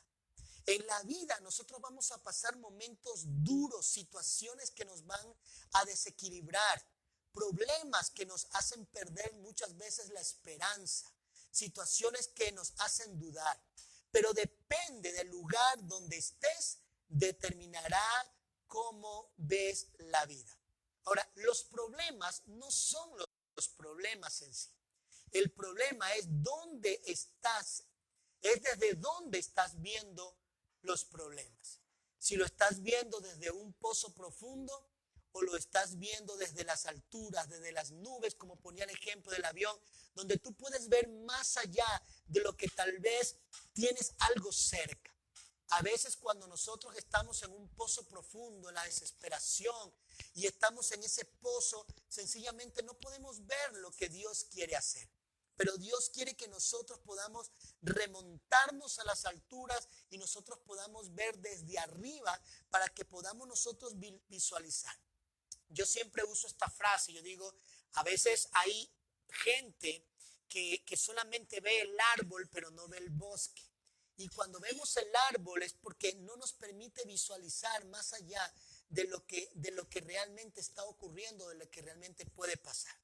En la vida nosotros vamos a pasar momentos duros, situaciones que nos van a desequilibrar, problemas que nos hacen perder muchas veces la esperanza, situaciones que nos hacen dudar. Pero depende del lugar donde estés, determinará cómo ves la vida. Ahora, los problemas no son los problemas en sí. El problema es dónde estás, es desde dónde estás viendo los problemas. Si lo estás viendo desde un pozo profundo o lo estás viendo desde las alturas, desde las nubes, como ponía el ejemplo del avión, donde tú puedes ver más allá de lo que tal vez tienes algo cerca. A veces cuando nosotros estamos en un pozo profundo, en la desesperación, y estamos en ese pozo, sencillamente no podemos ver lo que Dios quiere hacer. Pero Dios quiere que nosotros podamos remontarnos a las alturas y nosotros podamos ver desde arriba para que podamos nosotros visualizar. Yo siempre uso esta frase, yo digo, a veces hay gente que solamente ve el árbol pero no ve el bosque. Y cuando vemos el árbol es porque no nos permite visualizar más allá de lo que realmente está ocurriendo, de lo que realmente puede pasar.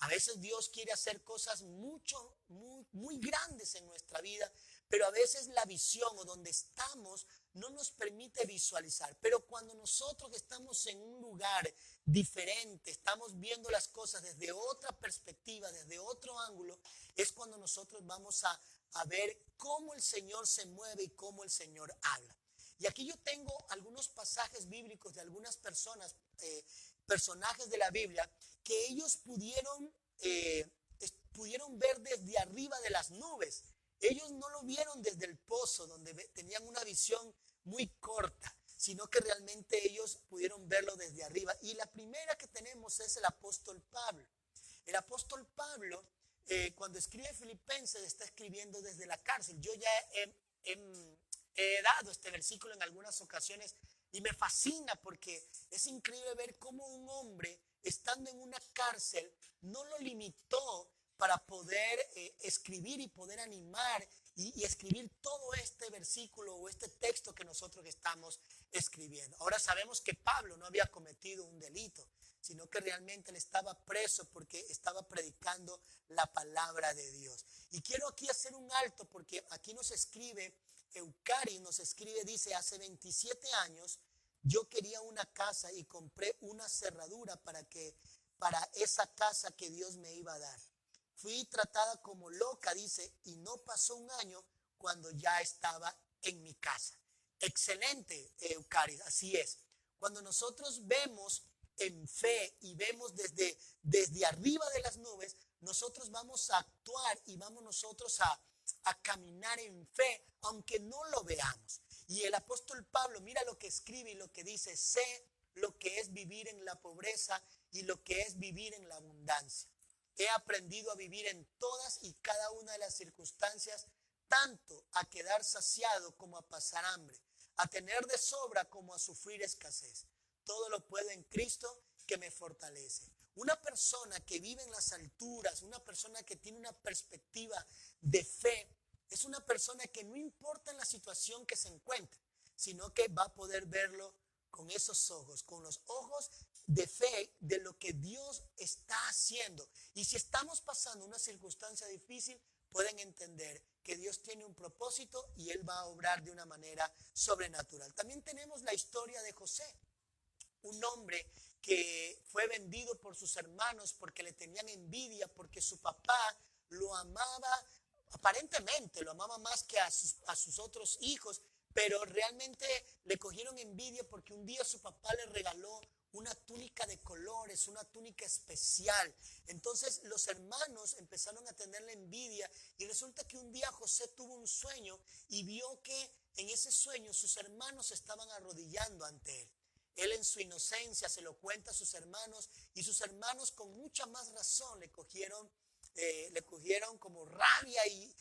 A veces Dios quiere hacer cosas muy grandes en nuestra vida, pero a veces la visión o donde estamos no nos permite visualizar. Pero cuando nosotros estamos en un lugar diferente, estamos viendo las cosas desde otra perspectiva, desde otro ángulo, es cuando nosotros vamos a ver cómo el Señor se mueve y cómo el Señor habla. Y aquí yo tengo algunos pasajes bíblicos de algunas personas, personajes de la Biblia, que ellos pudieron ver desde arriba de las nubes. Ellos no lo vieron desde el pozo, donde tenían una visión muy corta, sino que realmente ellos pudieron verlo desde arriba. Y la primera que tenemos es el apóstol Pablo. El apóstol Pablo, cuando escribe Filipenses, está escribiendo desde la cárcel. Yo ya he dado este versículo en algunas ocasiones y me fascina porque es increíble ver cómo un hombre, estando en una cárcel, no lo limitó para poder escribir y poder animar y escribir todo este versículo o este texto que nosotros estamos escribiendo. Ahora sabemos que Pablo no había cometido un delito, sino que realmente él estaba preso porque estaba predicando la palabra de Dios. Y quiero aquí hacer un alto porque aquí nos escribe Eucari, nos escribe, dice, hace 27 años yo quería una casa y compré una cerradura para esa casa que Dios me iba a dar. Fui tratada como loca, dice, y no pasó un año cuando ya estaba en mi casa. Excelente, Eucari, así es. Cuando nosotros vemos en fe y vemos desde arriba de las nubes, nosotros vamos a actuar y vamos nosotros a caminar en fe, aunque no lo veamos. Y el apóstol Pablo, mira lo que escribe y lo que dice: sé lo que es vivir en la pobreza y lo que es vivir en la abundancia. He aprendido a vivir en todas y cada una de las circunstancias, tanto a quedar saciado como a pasar hambre, a tener de sobra como a sufrir escasez. Todo lo puedo en Cristo que me fortalece. Una persona que vive en las alturas, una persona que tiene una perspectiva de fe, es una persona que no importa en la situación que se encuentre, sino que va a poder verlo con esos ojos, con los ojos de fe de lo que Dios está haciendo. Y si estamos pasando una circunstancia difícil, pueden entender que Dios tiene un propósito y Él va a obrar de una manera sobrenatural. También tenemos la historia de José, un hombre que fue vendido por sus hermanos porque le tenían envidia, porque su papá lo amaba, aparentemente lo amaba más que a sus otros hijos, pero realmente le cogieron envidia porque un día su papá le regaló una túnica de colores, una túnica especial. Entonces los hermanos empezaron a tenerle envidia y resulta que un día José tuvo un sueño y vio que en ese sueño sus hermanos estaban arrodillando ante él. Él en su inocencia se lo cuenta a sus hermanos y sus hermanos con mucha más razón le cogieron como rabia y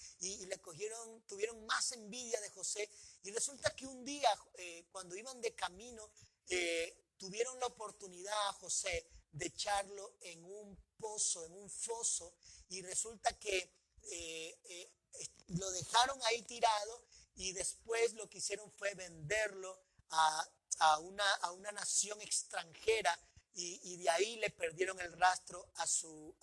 tuvieron más envidia de José. Y resulta que un día cuando iban de camino tuvieron la oportunidad a José de echarlo en un pozo, en un foso, y resulta que lo dejaron ahí tirado y después lo que hicieron fue venderlo a una nación extranjera y de ahí le perdieron el rastro a su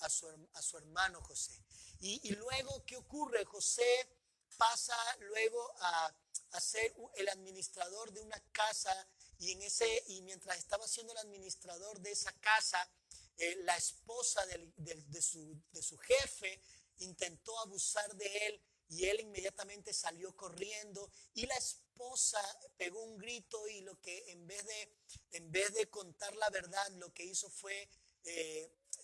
hermano José. Y luego, ¿qué ocurre? José pasa luego a ser el administrador de una casa y mientras estaba siendo el administrador de esa casa, la esposa de su jefe intentó abusar de él y él inmediatamente salió corriendo y la esposa pegó un grito y lo que en vez de contar la verdad, lo que hizo fue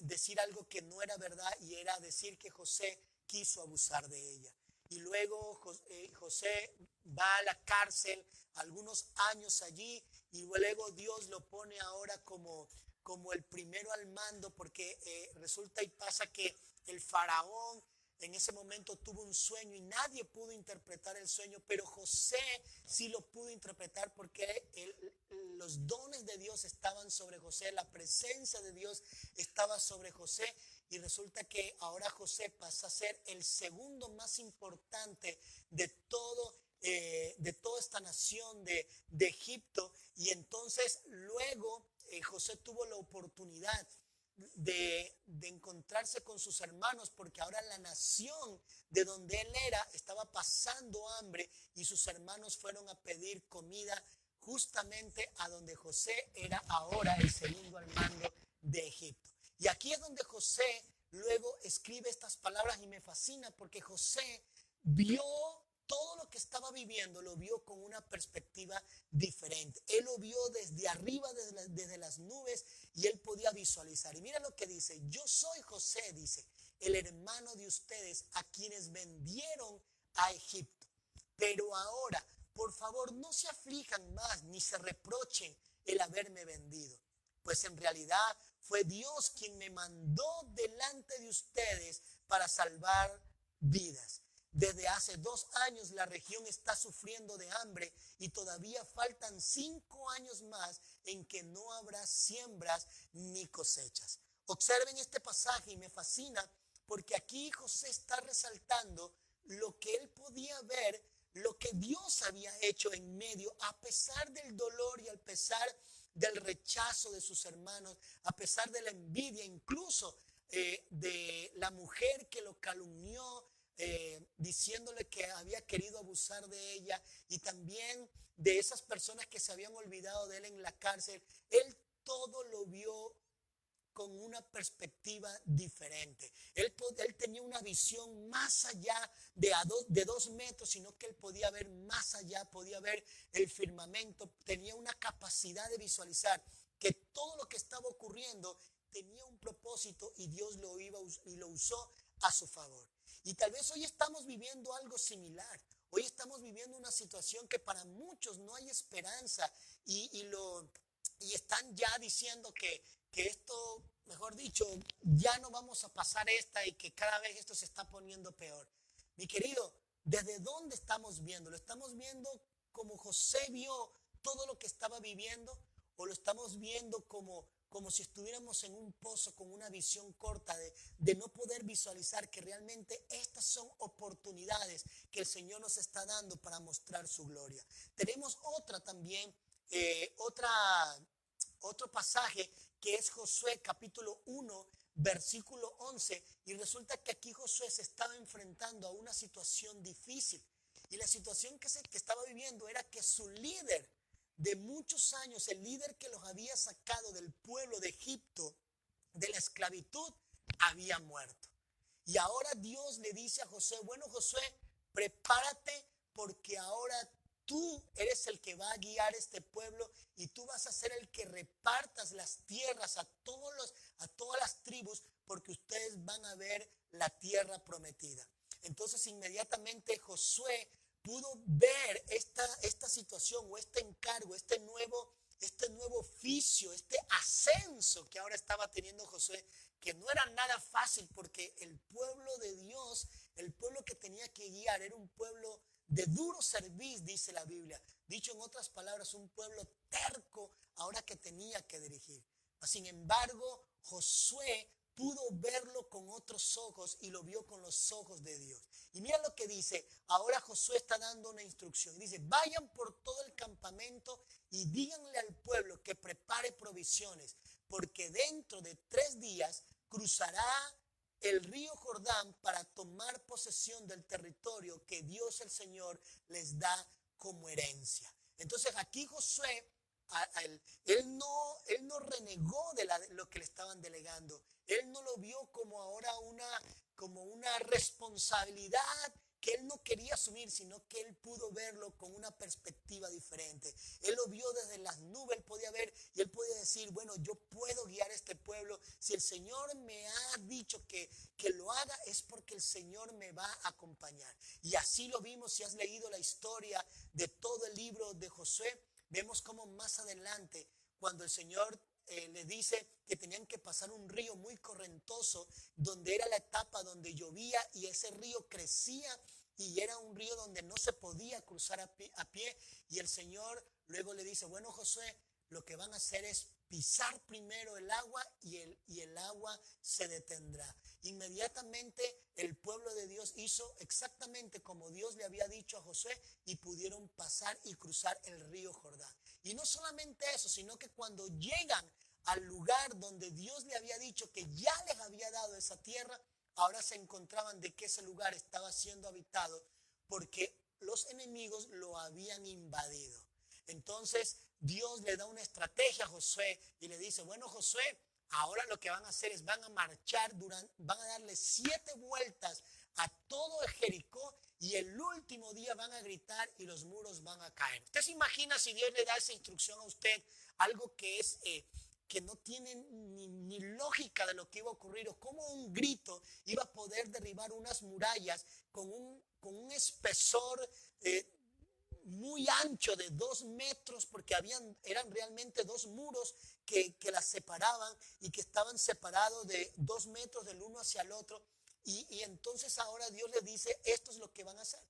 decir algo que no era verdad y era decir que José quiso abusar de ella. Y luego José va a la cárcel algunos años allí y luego Dios lo pone ahora como el primero al mando porque resulta y pasa que el faraón en ese momento tuvo un sueño y nadie pudo interpretar el sueño, pero José sí lo pudo interpretar porque los dones de Dios estaban sobre José, la presencia de Dios estaba sobre José y resulta que ahora José pasa a ser el segundo más importante de toda esta nación de Egipto y entonces luego José tuvo la oportunidad de encontrarse con sus hermanos porque ahora la nación de donde él era estaba pasando hambre y sus hermanos fueron a pedir comida justamente a donde José era ahora el segundo al mando de Egipto. Y aquí es donde José luego escribe estas palabras y me fascina porque José vio todo lo que estaba viviendo, lo vio con una perspectiva diferente. Él lo vio desde arriba, desde las nubes y él podía visualizar. Y mira lo que dice: yo soy José, dice, el hermano de ustedes a quienes vendieron a Egipto. Pero ahora, por favor, no se aflijan más ni se reprochen el haberme vendido. Pues en realidad fue Dios quien me mandó delante de ustedes para salvar vidas. Desde hace 2 años la región está sufriendo de hambre y todavía faltan 5 años más en que no habrá siembras ni cosechas. Observen este pasaje y me fascina porque aquí José está resaltando lo que él podía ver, lo que Dios había hecho en medio, a pesar del dolor y a pesar del rechazo de sus hermanos, a pesar de la envidia, incluso de la mujer que lo calumnió, diciéndole que había querido abusar de ella y también de esas personas que se habían olvidado de él en la cárcel. Él todo lo vio con una perspectiva diferente. Él tenía una visión más allá de 2 metros, sino que él podía ver más allá, podía ver el firmamento, tenía una capacidad de visualizar que todo lo que estaba ocurriendo tenía un propósito y Dios lo usó a su favor. Y tal vez hoy estamos viviendo algo similar. Hoy estamos viviendo una situación que para muchos no hay esperanza y están ya diciendo que esto, mejor dicho, ya no vamos a pasar esta y que cada vez esto se está poniendo peor. Mi querido, ¿desde dónde estamos viendo? ¿Lo estamos viendo como José vio todo lo que estaba viviendo? ¿O lo estamos viendo como si estuviéramos en un pozo con una visión corta de no poder visualizar que realmente estas son oportunidades que el Señor nos está dando para mostrar su gloria? Tenemos otra también, otro pasaje que es Josué capítulo 1, versículo 11, y resulta que aquí Josué se estaba enfrentando a una situación difícil, y la situación que estaba viviendo era que su líder de muchos años, el líder que los había sacado del pueblo de Egipto, de la esclavitud, había muerto. Y ahora Dios le dice a Josué, bueno Josué, prepárate porque ahora tú eres el que va a guiar este pueblo y tú vas a ser el que repartas las tierras a todas las tribus, porque ustedes van a ver la tierra prometida. Entonces inmediatamente Josué pudo ver esta situación o este encargo, este nuevo oficio, este ascenso que ahora estaba teniendo Josué, que no era nada fácil porque el pueblo de Dios, el pueblo que tenía que guiar, era un pueblo de duro servicio, dice la Biblia. Dicho en otras palabras, un pueblo terco ahora que tenía que dirigir. Sin embargo, Josué pudo verlo con otros ojos y lo vio con los ojos de Dios. Y mira lo que dice, ahora Josué está dando una instrucción. Dice, vayan por todo el campamento y díganle al pueblo que prepare provisiones, porque dentro de 3 días cruzará el río Jordán para tomar posesión del territorio que Dios el Señor les da como herencia. Entonces aquí Josué, él no renegó de lo que le estaban delegando. Él no lo vio como ahora como una responsabilidad que él no quería asumir, sino que él pudo verlo con una perspectiva diferente. Él lo vio desde las nubes, él podía ver y él podía decir, bueno, yo puedo guiar a este pueblo. Si el Señor me ha dicho que lo haga, es porque el Señor me va a acompañar. Y así lo vimos. Si has leído la historia de todo el libro de Josué, vemos cómo más adelante, cuando el Señor le dice que tenían que pasar un río muy correntoso, donde era la etapa donde llovía y ese río crecía y era un río donde no se podía cruzar a pie, y el Señor luego le dice, bueno Josué, lo que van a hacer es pisar primero el agua y el agua se detendrá. Inmediatamente el pueblo de Dios hizo exactamente como Dios le había dicho a Josué y pudieron pasar y cruzar el río Jordán. Y no solamente eso, sino que cuando llegan al lugar donde Dios le había dicho que ya les había dado esa tierra, ahora se encontraban de que ese lugar estaba siendo habitado porque los enemigos lo habían invadido. Entonces Dios le da una estrategia a Josué y le dice, bueno Josué, ahora lo que van a hacer es van a marchar, van a darle 7 vueltas a todo Jericó y el último día van a gritar y los muros van a caer. ¿Usted se imagina si Dios le da esa instrucción a usted? Algo que es que no tiene ni lógica de lo que iba a ocurrir, o cómo un grito iba a poder derribar unas murallas con un espesor muy ancho de 2 metros, porque eran realmente 2 muros que las separaban y que estaban separados de 2 metros del uno hacia el otro. Y entonces ahora Dios le dice, esto es lo que van a hacer.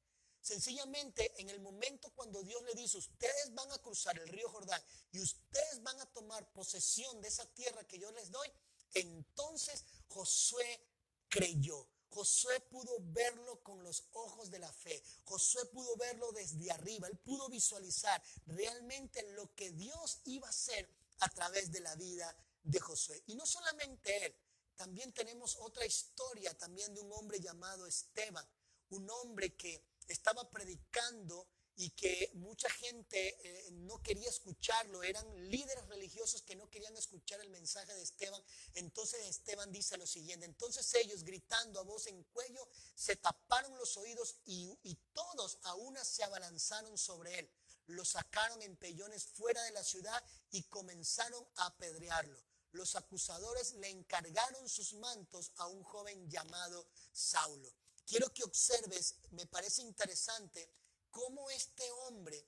Sencillamente, en el momento cuando Dios le dice, ustedes van a cruzar el río Jordán y ustedes van a tomar posesión de esa tierra que yo les doy, entonces Josué creyó. Josué pudo verlo con los ojos de la fe. Josué pudo verlo desde arriba. Él pudo visualizar realmente lo que Dios iba a hacer a través de la vida de Josué. Y no solamente él, también tenemos otra historia también de un hombre llamado Esteban. Un hombre que estaba predicando y que mucha gente no quería escucharlo, eran líderes religiosos que no querían escuchar el mensaje de Esteban. Entonces Esteban dice lo siguiente: entonces ellos, gritando a voz en cuello, se taparon los oídos y todos a una se abalanzaron sobre él. Lo sacaron en pellones fuera de la ciudad y comenzaron a apedrearlo. Los acusadores le encargaron sus mantos a un joven llamado Saulo. Quiero que observes, me parece interesante, cómo este hombre,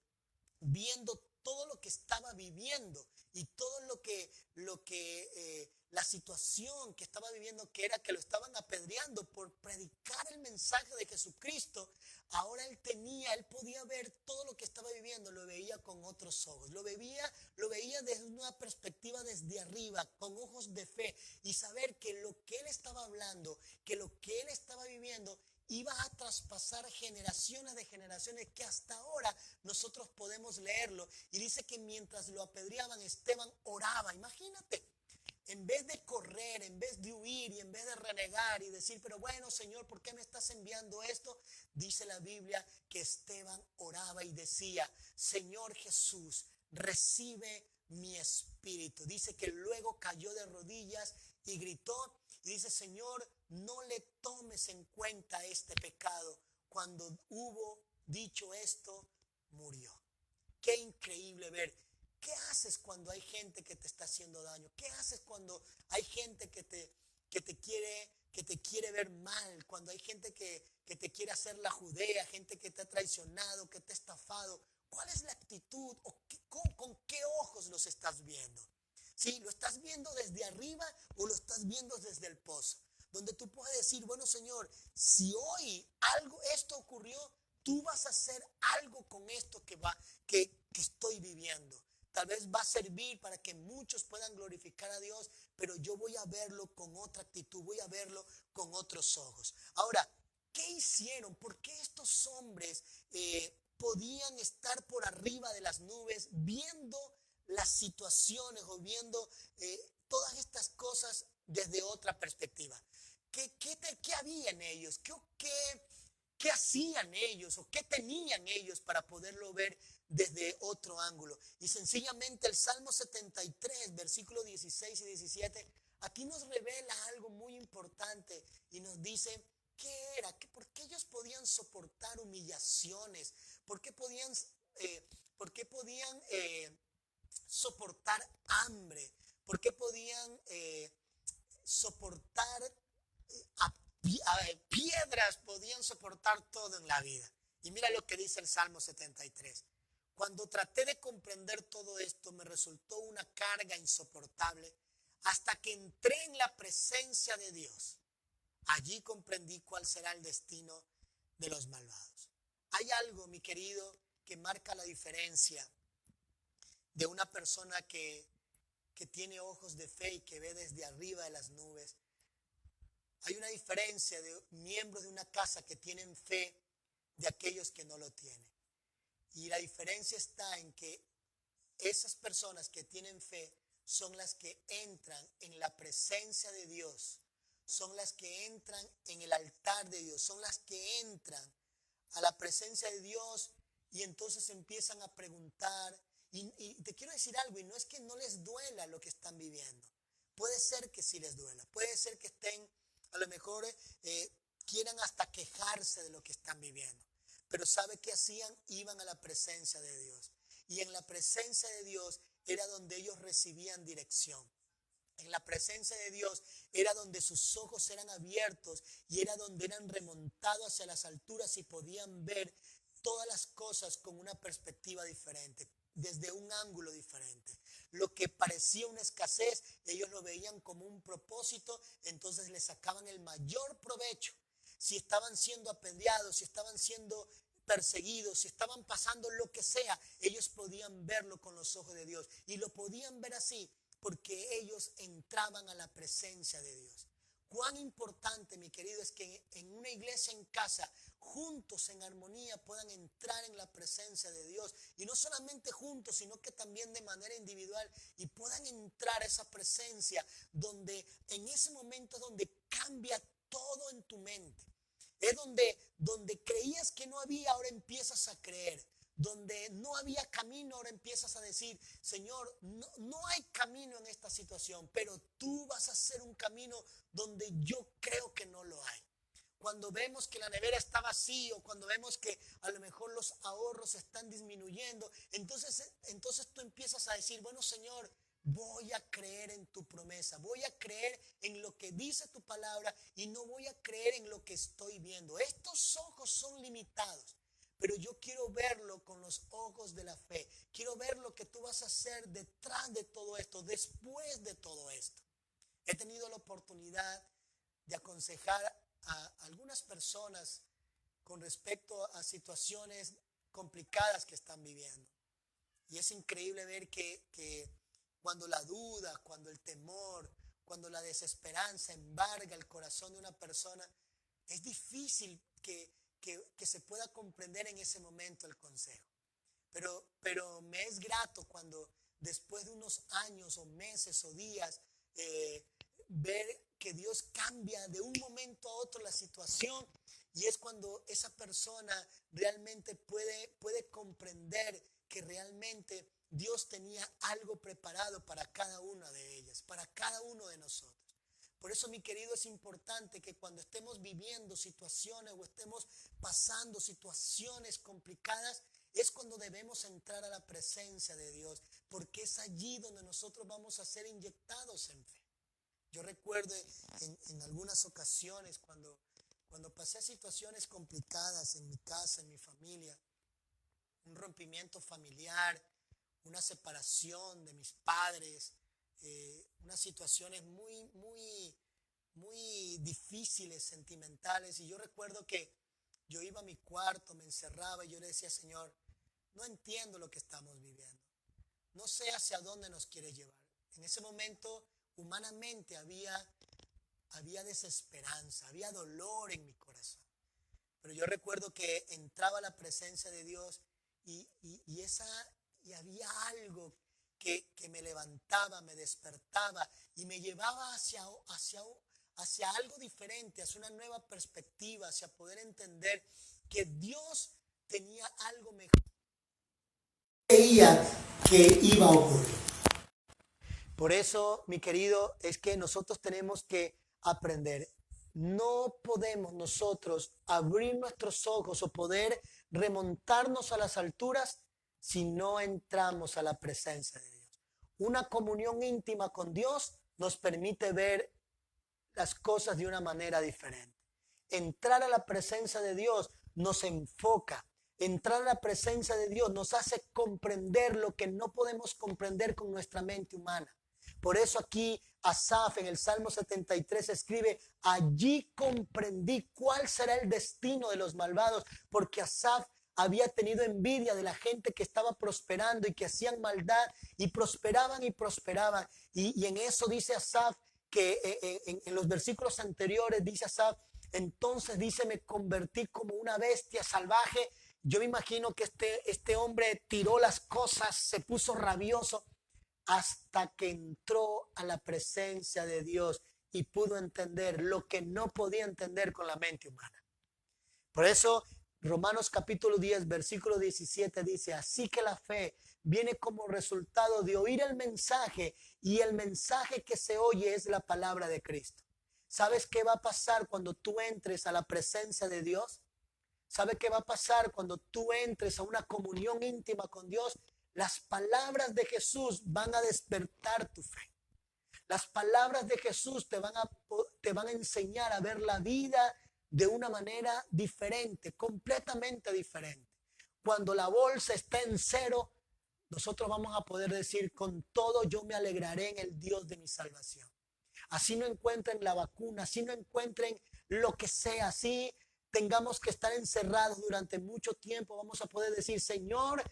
viendo todo lo que estaba viviendo y todo la situación que estaba viviendo, que era que lo estaban apedreando por predicar el mensaje de Jesucristo, ahora él podía ver todo lo que estaba viviendo, lo veía con otros ojos, lo veía desde una perspectiva desde arriba, con ojos de fe, y saber que lo que él estaba hablando, que lo que él estaba viviendo, iba a traspasar generaciones de generaciones, que hasta ahora nosotros podemos leerlo. Y dice que mientras lo apedreaban, Esteban oraba. Imagínate, en vez de correr, en vez de huir y en vez de renegar y decir, pero bueno, Señor, ¿por qué me estás enviando esto? Dice la Biblia que Esteban oraba y decía: Señor Jesús, recibe mi espíritu. Dice que luego cayó de rodillas y gritó y dice: Señor, no le tomes en cuenta este pecado. Cuando hubo dicho esto, murió. Qué increíble ver. ¿Qué haces cuando hay gente que te está haciendo daño? ¿Qué haces cuando hay gente que te quiere ver mal? Cuando hay gente que te quiere hacer la judea, gente que te ha traicionado, que te ha estafado. ¿Cuál es la actitud o con qué ojos los estás viendo? ¿Sí? ¿Lo estás viendo desde arriba o lo estás viendo desde el pozo? Donde tú puedes decir, bueno, Señor, si hoy esto ocurrió, tú vas a hacer algo con esto que estoy viviendo. Tal vez va a servir para que muchos puedan glorificar a Dios, pero yo voy a verlo con otra actitud, voy a verlo con otros ojos. Ahora, ¿qué hicieron? ¿Por qué estos hombres podían estar por arriba de las nubes viendo las situaciones o viendo todas estas cosas desde otra perspectiva? ¿Qué había en ellos? ¿Qué hacían ellos o qué tenían ellos para poderlo ver desde otro ángulo? Y sencillamente el Salmo 73, versículos 16 y 17, aquí nos revela algo muy importante y nos dice qué era, por qué ellos podían soportar humillaciones, por qué podían soportar hambre, por qué podían soportar piedras, podían soportar todo en la vida. Y mira lo que dice el Salmo 73. Cuando traté de comprender todo esto, me resultó una carga insoportable hasta que entré en la presencia de Dios. Allí comprendí cuál será el destino de los malvados. Hay algo, mi querido, que marca la diferencia de una persona que tiene ojos de fe y que ve desde arriba de las nubes. Hay una diferencia de miembros de una casa que tienen fe de aquellos que no lo tienen. Y la diferencia está en que esas personas que tienen fe son las que entran en la presencia de Dios, son las que entran en el altar de Dios, son las que entran a la presencia de Dios y entonces empiezan a preguntar. Y te quiero decir algo, y no es que no les duela lo que están viviendo. Puede ser que sí les duela, puede ser que estén, a lo mejor quieran hasta quejarse de lo que están viviendo. Pero ¿sabe qué hacían? Iban a la presencia de Dios. Y en la presencia de Dios era donde ellos recibían dirección. En la presencia de Dios era donde sus ojos eran abiertos y era donde eran remontados hacia las alturas y podían ver todas las cosas con una perspectiva diferente, desde un ángulo diferente. Lo que parecía una escasez, ellos lo veían como un propósito, entonces le sacaban el mayor provecho. Si estaban siendo apedreados, si estaban siendo perseguidos, si estaban pasando lo que sea, ellos podían verlo con los ojos de Dios. Y lo podían ver así porque ellos entraban a la presencia de Dios. Cuán importante, mi querido, es que en una iglesia en casa, juntos en armonía, puedan entrar en la presencia de Dios. Y no solamente juntos, sino que también de manera individual. Y puedan entrar a esa presencia donde en ese momento donde cambia todo en tu mente. Es donde creías que no había, ahora empiezas a creer. donde no había camino, ahora empiezas a decir, Señor, no hay camino en esta situación, pero tú vas a hacer un camino donde yo creo que no lo hay. Cuando vemos que la nevera está vacía, cuando vemos que a lo mejor los ahorros están disminuyendo, entonces tú empiezas a decir, bueno, Señor, voy a creer en tu promesa, voy a creer en lo que dice tu palabra y no voy a creer en lo que estoy viendo. Estos ojos son limitados, pero yo quiero verlo con los ojos de la fe. Quiero ver lo que tú vas a hacer detrás de todo esto, después de todo esto. He tenido la oportunidad de aconsejar a algunas personas con respecto a situaciones complicadas que están viviendo. Y es increíble ver que cuando la duda, cuando el temor, cuando la desesperanza embarga el corazón de una persona, es difícil que se pueda comprender en ese momento el consejo. Pero me es grato cuando después de unos años o meses o días, ver que Dios cambia de un momento a otro la situación, y es cuando esa persona realmente puede comprender que realmente Dios tenía algo preparado para cada una de ellas, para cada uno de nosotros. Por eso, mi querido, es importante que cuando estemos viviendo situaciones o estemos pasando situaciones complicadas, es cuando debemos entrar a la presencia de Dios, porque es allí donde nosotros vamos a ser inyectados en fe. Yo recuerdo en algunas ocasiones cuando pasé situaciones complicadas en mi casa, en mi familia, un rompimiento familiar, una separación de mis padres, unas situaciones muy difíciles, sentimentales. Y yo recuerdo que yo iba a mi cuarto, me encerraba y yo le decía, Señor, no entiendo lo que estamos viviendo. No sé hacia dónde nos quiere llevar. En ese momento, humanamente, había desesperanza, había dolor en mi corazón. Pero yo recuerdo que entraba a la presencia de Dios y había algo que me levantaba, me despertaba y me llevaba hacia algo diferente, hacia una nueva perspectiva, hacia poder entender que Dios tenía algo mejor. Creía que iba a ocurrir. Por eso, mi querido, es que nosotros tenemos que aprender. No podemos nosotros abrir nuestros ojos o poder remontarnos a las alturas si no entramos a la presencia de Dios. Una comunión íntima con Dios nos permite ver las cosas de una manera diferente. Entrar a la presencia de Dios nos enfoca. Entrar a la presencia de Dios nos hace comprender lo que no podemos comprender con nuestra mente humana. Por eso aquí Asaf en el Salmo 73 escribe, allí comprendí cuál será el destino de los malvados, porque Asaf había tenido envidia de la gente que estaba prosperando y que hacían maldad y prosperaban y prosperaban. Y en eso dice Asaf que en los versículos anteriores dice Asaf, entonces dice, me convertí como una bestia salvaje. Yo me imagino que este hombre tiró las cosas, se puso rabioso, hasta que entró a la presencia de Dios y pudo entender lo que no podía entender con la mente humana. Por eso Romanos capítulo 10, versículo 17 dice, así que la fe viene como resultado de oír el mensaje, y el mensaje que se oye es la palabra de Cristo. ¿Sabes qué va a pasar cuando tú entres a la presencia de Dios? ¿Sabes qué va a pasar cuando tú entres a una comunión íntima con Dios? Las palabras de Jesús van a despertar tu fe. Las palabras de Jesús te van a enseñar a ver la vida de una manera diferente, completamente diferente. Cuando la bolsa está en cero, nosotros vamos a poder decir, con todo yo me alegraré en el Dios de mi salvación. Así no encuentren la vacuna, así no encuentren lo que sea, así tengamos que estar encerrados durante mucho tiempo, vamos a poder decir, Señor,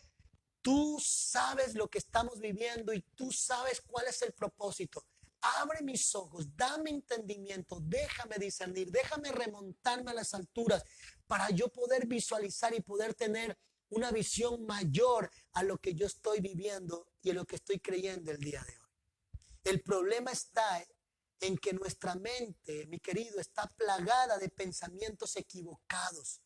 tú sabes lo que estamos viviendo y tú sabes cuál es el propósito. Abre mis ojos, dame entendimiento, déjame discernir, déjame remontarme a las alturas para yo poder visualizar y poder tener una visión mayor a lo que yo estoy viviendo y a lo que estoy creyendo el día de hoy. El problema está en que nuestra mente, mi querido, está plagada de pensamientos equivocados,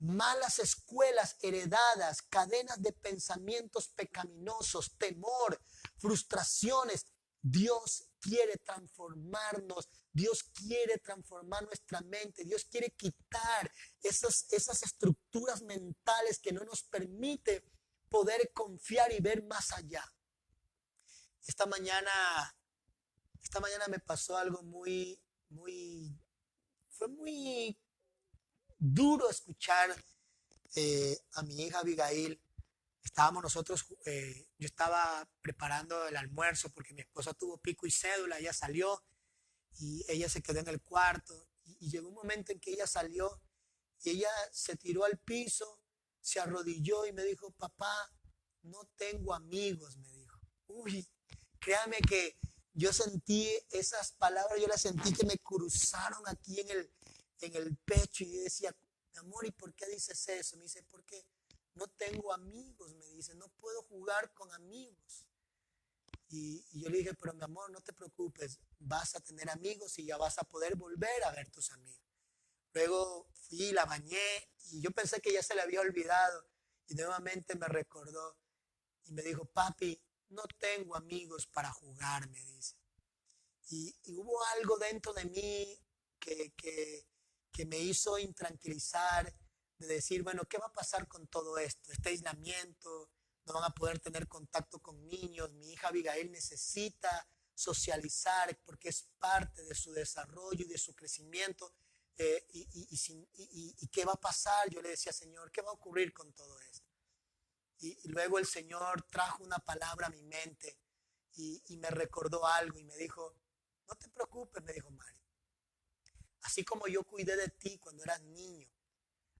malas escuelas heredadas, cadenas de pensamientos pecaminosos, temor, frustraciones. Dios quiere transformarnos, Dios quiere transformar nuestra mente, Dios quiere quitar esas estructuras mentales que no nos permiten poder confiar y ver más allá. Esta mañana me pasó algo fue muy duro escuchar a mi hija Abigail. Yo estaba preparando el almuerzo porque mi esposa tuvo pico y cédula, ella salió y ella se quedó en el cuarto y llegó un momento en que ella salió y ella se tiró al piso, se arrodilló y me dijo, papá, no tengo amigos, me dijo. Uy, créame que yo sentí esas palabras, yo las sentí que me cruzaron aquí en el pecho y yo decía, mi amor, ¿y por qué dices eso? Me dice, porque no tengo amigos, me dice, no puedo jugar con amigos. Y yo le dije, pero mi amor, no te preocupes, vas a tener amigos y ya vas a poder volver a ver tus amigos. Luego fui, la bañé y yo pensé que ya se le había olvidado y nuevamente me recordó y me dijo, papi, no tengo amigos para jugar, me dice. Y hubo algo dentro de mí que me hizo intranquilizar, de decir, bueno, ¿qué va a pasar con todo esto? Este aislamiento, no van a poder tener contacto con niños, mi hija Abigail necesita socializar porque es parte de su desarrollo y de su crecimiento. ¿Y qué va a pasar? Yo le decía, Señor, ¿qué va a ocurrir con todo esto? Y luego el Señor trajo una palabra a mi mente y me recordó algo y me dijo, no te preocupes, me dijo Mari. Así como yo cuidé de ti cuando eras niño,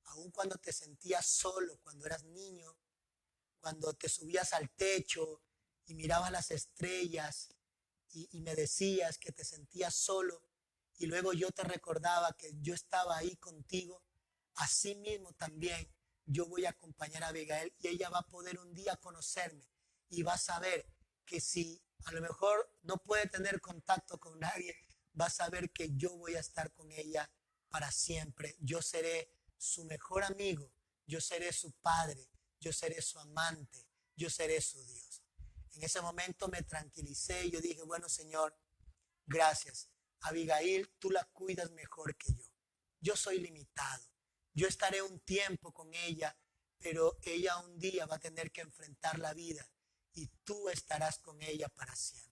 aun cuando te sentías solo, cuando eras niño, cuando te subías al techo y mirabas las estrellas y me decías que te sentías solo y luego yo te recordaba que yo estaba ahí contigo, así mismo también yo voy a acompañar a Abigail y ella va a poder un día conocerme y va a saber que si a lo mejor no puede tener contacto con nadie, va a saber que yo voy a estar con ella para siempre. Yo seré su mejor amigo, yo seré su padre, yo seré su amante, yo seré su Dios. En ese momento me tranquilicé y yo dije, bueno, Señor, gracias. Abigail, tú la cuidas mejor que yo. Yo soy limitado. Yo estaré un tiempo con ella, pero ella un día va a tener que enfrentar la vida y tú estarás con ella para siempre.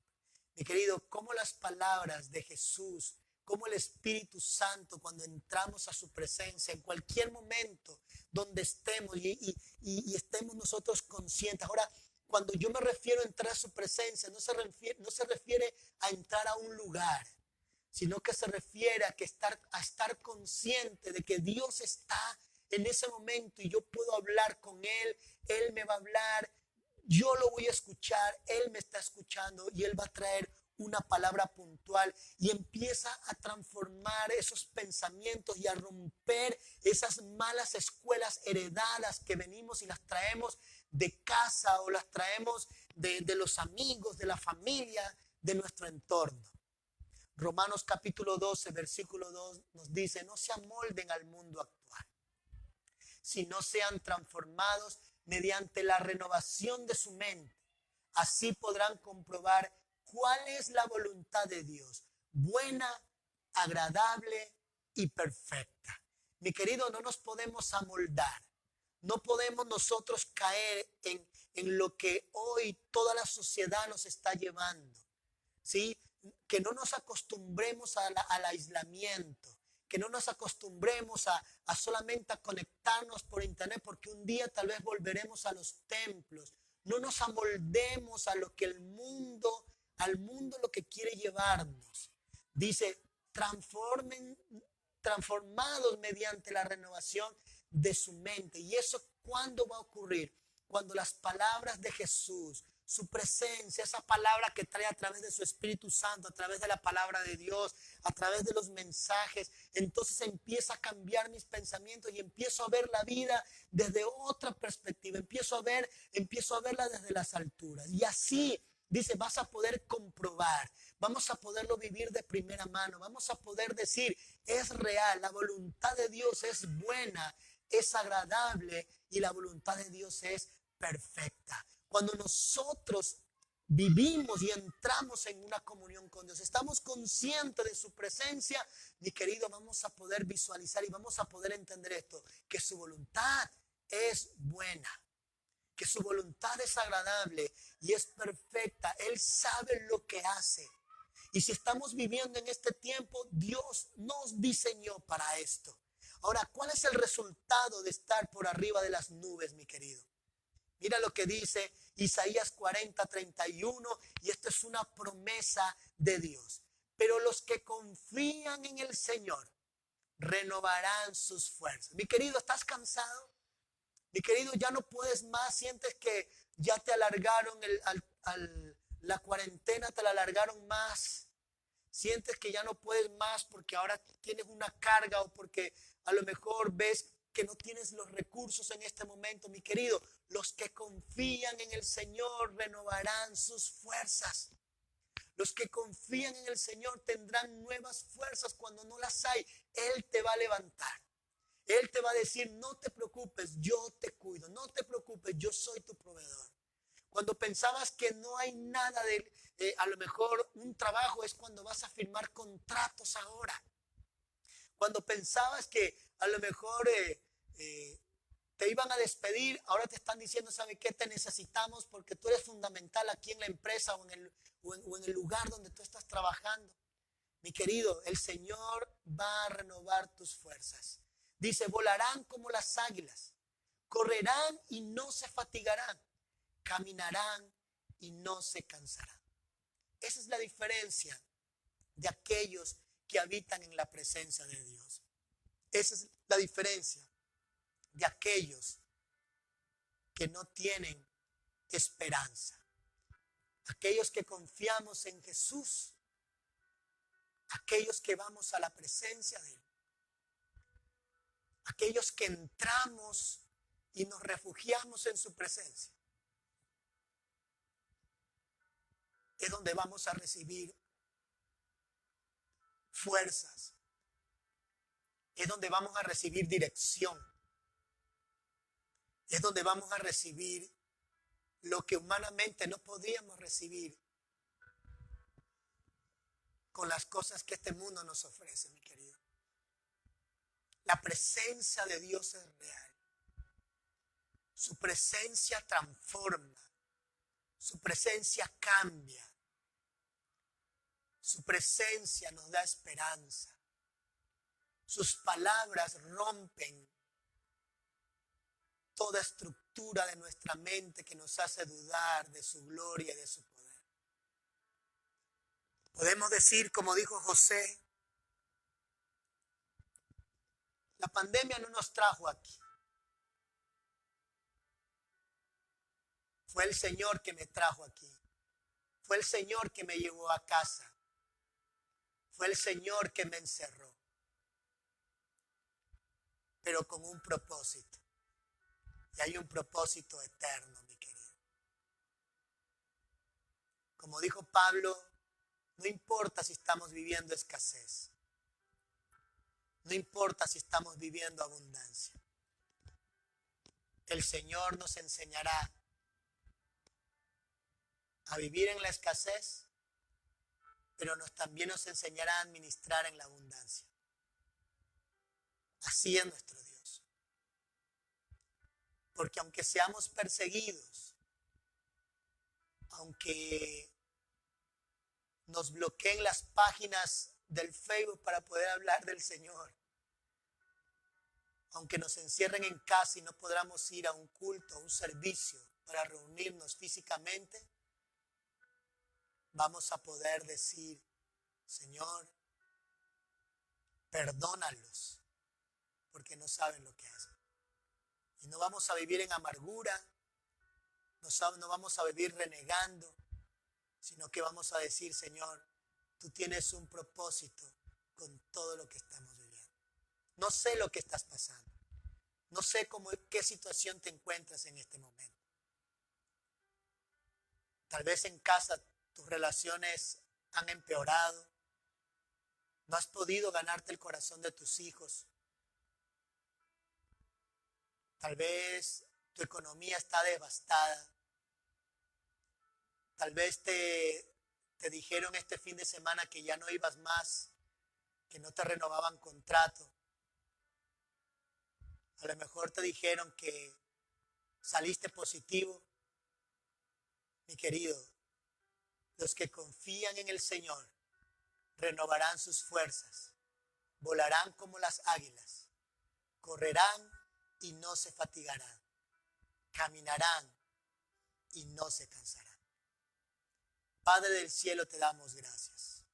Mi querido, como las palabras de Jesús, como el Espíritu Santo, cuando entramos a su presencia, en cualquier momento donde estemos y estemos nosotros conscientes. Ahora, cuando yo me refiero a entrar a su presencia, no se refiere a entrar a un lugar, sino que se refiere a estar consciente de que Dios está en ese momento y yo puedo hablar con Él, Él me va a hablar, yo lo voy a escuchar, Él me está escuchando y Él va a traer una palabra puntual y empieza a transformar esos pensamientos y a romper esas malas escuelas heredadas que venimos y las traemos de casa o las traemos de los amigos, de la familia, de nuestro entorno. Romanos capítulo 12, versículo 2 nos dice, no se amolden al mundo actual, sino sean transformados mediante la renovación de su mente. Así podrán comprobar cuál es la voluntad de Dios, buena, agradable y perfecta. Mi querido, no nos podemos amoldar, no podemos nosotros caer en lo que hoy toda la sociedad nos está llevando, ¿sí? Que no nos acostumbremos al aislamiento, que no nos acostumbremos a solamente a conectarnos por internet, porque un día tal vez volveremos a los templos. No nos amoldemos a lo que al mundo lo que quiere llevarnos. Dice, transformados mediante la renovación de su mente. ¿Y eso cuándo va a ocurrir? Cuando las palabras de Jesús, su presencia, esa palabra que trae a través de su Espíritu Santo, a través de la palabra de Dios, a través de los mensajes, entonces empieza a cambiar mis pensamientos y empiezo a ver la vida desde otra perspectiva, empiezo a verla desde las alturas. Y así, dice, vas a poder comprobar, vamos a poderlo vivir de primera mano, vamos a poder decir, es real, la voluntad de Dios es buena, es agradable y la voluntad de Dios es perfecta. Cuando nosotros vivimos y entramos en una comunión con Dios, estamos conscientes de su presencia, mi querido, vamos a poder visualizar y vamos a poder entender esto, que su voluntad es buena, que su voluntad es agradable y es perfecta. Él sabe lo que hace. Y si estamos viviendo en este tiempo, Dios nos diseñó para esto. Ahora, ¿cuál es el resultado de estar por arriba de las nubes, mi querido? Mira lo que dice Isaías 40:31, y esto es una promesa de Dios. Pero los que confían en el Señor renovarán sus fuerzas. Mi querido, ¿estás cansado? Mi querido, ya no puedes más, sientes que ya te alargaron la cuarentena, te la alargaron más. Sientes que ya no puedes más porque ahora tienes una carga o porque a lo mejor ves que no tienes los recursos en este momento. Mi querido, los que confían en el Señor renovarán sus fuerzas. Los que confían en el Señor tendrán nuevas fuerzas cuando no las hay. Él te va a levantar. Él te va a decir, no te preocupes, yo te cuido. No te preocupes, yo soy tu proveedor. Cuando pensabas que no hay nada de, a lo mejor un trabajo, es cuando vas a firmar contratos ahora. Cuando pensabas que a lo mejor te iban a despedir, ahora te están diciendo, ¿sabe qué? Te necesitamos porque tú eres fundamental aquí en la empresa o en el lugar donde tú estás trabajando. Mi querido, el Señor va a renovar tus fuerzas. Dice, volarán como las águilas, correrán y no se fatigarán, caminarán y no se cansarán. Esa es la diferencia de aquellos que habitan en la presencia de Dios. Esa es la diferencia de aquellos que no tienen esperanza. Aquellos que confiamos en Jesús, aquellos que vamos a la presencia de Él, aquellos que entramos y nos refugiamos en su presencia, es donde vamos a recibir fuerzas, es donde vamos a recibir dirección, es donde vamos a recibir lo que humanamente no podíamos recibir con las cosas que este mundo nos ofrece, mi querido. La presencia de Dios es real. Su presencia transforma, su presencia cambia, su presencia nos da esperanza. Sus palabras rompen toda estructura de nuestra mente que nos hace dudar de su gloria y de su poder. Podemos decir, como dijo José, la pandemia no nos trajo aquí. Fue el Señor que me trajo aquí. Fue el Señor que me llevó a casa. Fue el Señor que me encerró. Pero con un propósito. Y hay un propósito eterno, mi querido. Como dijo Pablo, no importa si estamos viviendo escasez. No importa si estamos viviendo abundancia. El Señor nos enseñará a vivir en la escasez, pero también nos enseñará a administrar en la abundancia. Así es nuestro Dios. Porque aunque seamos perseguidos, aunque nos bloqueen las páginas del Facebook para poder hablar del Señor, aunque nos encierren en casa y no podamos ir a un culto, a un servicio para reunirnos físicamente, vamos a poder decir, Señor, perdónalos, porque no saben lo que hacen. Y no vamos a vivir en amargura, no vamos a vivir renegando, sino que vamos a decir, Señor, tú tienes un propósito con todo lo que estamos viviendo. No sé lo que estás pasando. No sé qué situación te encuentras en este momento. Tal vez en casa tus relaciones han empeorado. No has podido ganarte el corazón de tus hijos. Tal vez tu economía está devastada. Tal vez te dijeron este fin de semana que ya no ibas más, que no te renovaban contrato. A lo mejor te dijeron que saliste positivo. Mi querido, los que confían en el Señor renovarán sus fuerzas, volarán como las águilas, correrán y no se fatigarán, caminarán y no se cansarán. Padre del cielo, te damos gracias.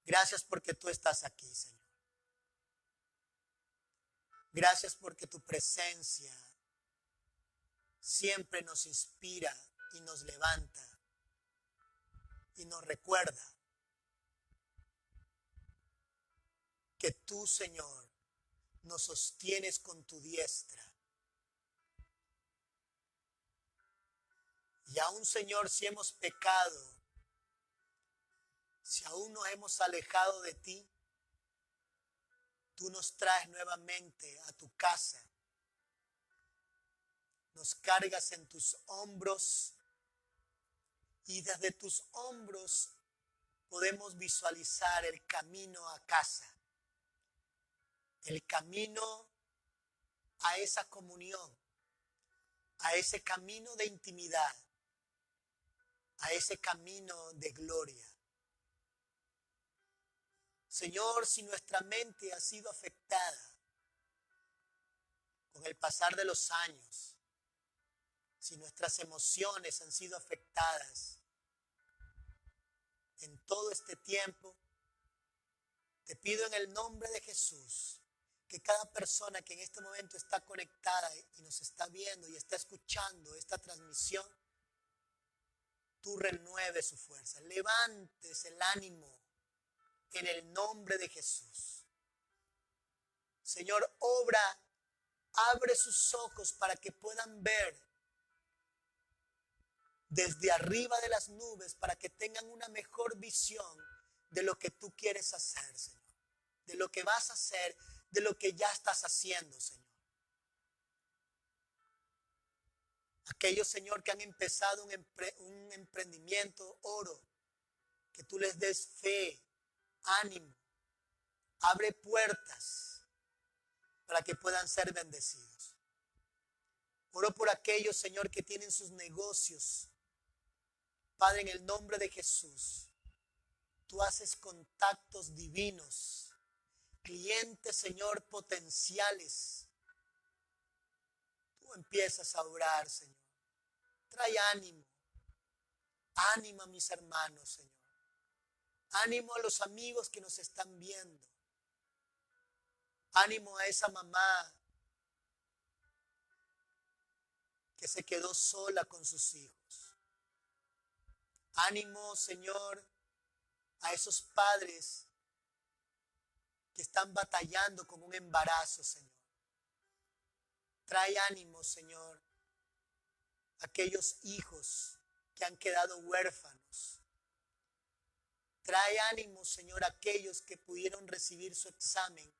Gracias porque tú estás aquí, Señor. Gracias porque tu presencia siempre nos inspira y nos levanta y nos recuerda que tú, Señor, nos sostienes con tu diestra. Y aún, Señor, si hemos pecado, si aún nos hemos alejado de ti, tú nos traes nuevamente a tu casa. Nos cargas en tus hombros y desde tus hombros podemos visualizar el camino a casa, el camino a esa comunión, a ese camino de intimidad, a ese camino de gloria. Señor, si nuestra mente ha sido afectada con el pasar de los años, si nuestras emociones han sido afectadas en todo este tiempo, te pido en el nombre de Jesús que cada persona que en este momento está conectada y nos está viendo y está escuchando esta transmisión, tú renueves su fuerza, levantes el ánimo en el nombre de Jesús. Señor, obra, abre sus ojos para que puedan ver desde arriba de las nubes, para que tengan una mejor visión de lo que tú quieres hacer, Señor, de lo que vas a hacer, de lo que ya estás haciendo, Señor. Aquellos, Señor, que han empezado un emprendimiento, oro, que tú les des fe, ánimo, abre puertas para que puedan ser bendecidos. Oro por aquellos, Señor, que tienen sus negocios. Padre, en el nombre de Jesús, tú haces contactos divinos, clientes, Señor, potenciales. Tú empiezas a orar, Señor. Trae ánimo, ánimo a mis hermanos, Señor. Ánimo a los amigos que nos están viendo. Ánimo a esa mamá que se quedó sola con sus hijos. Ánimo, Señor, a esos padres que están batallando con un embarazo, Señor. Trae ánimo, Señor, a aquellos hijos que han quedado huérfanos. Trae ánimo, Señor, a aquellos que pudieron recibir su examen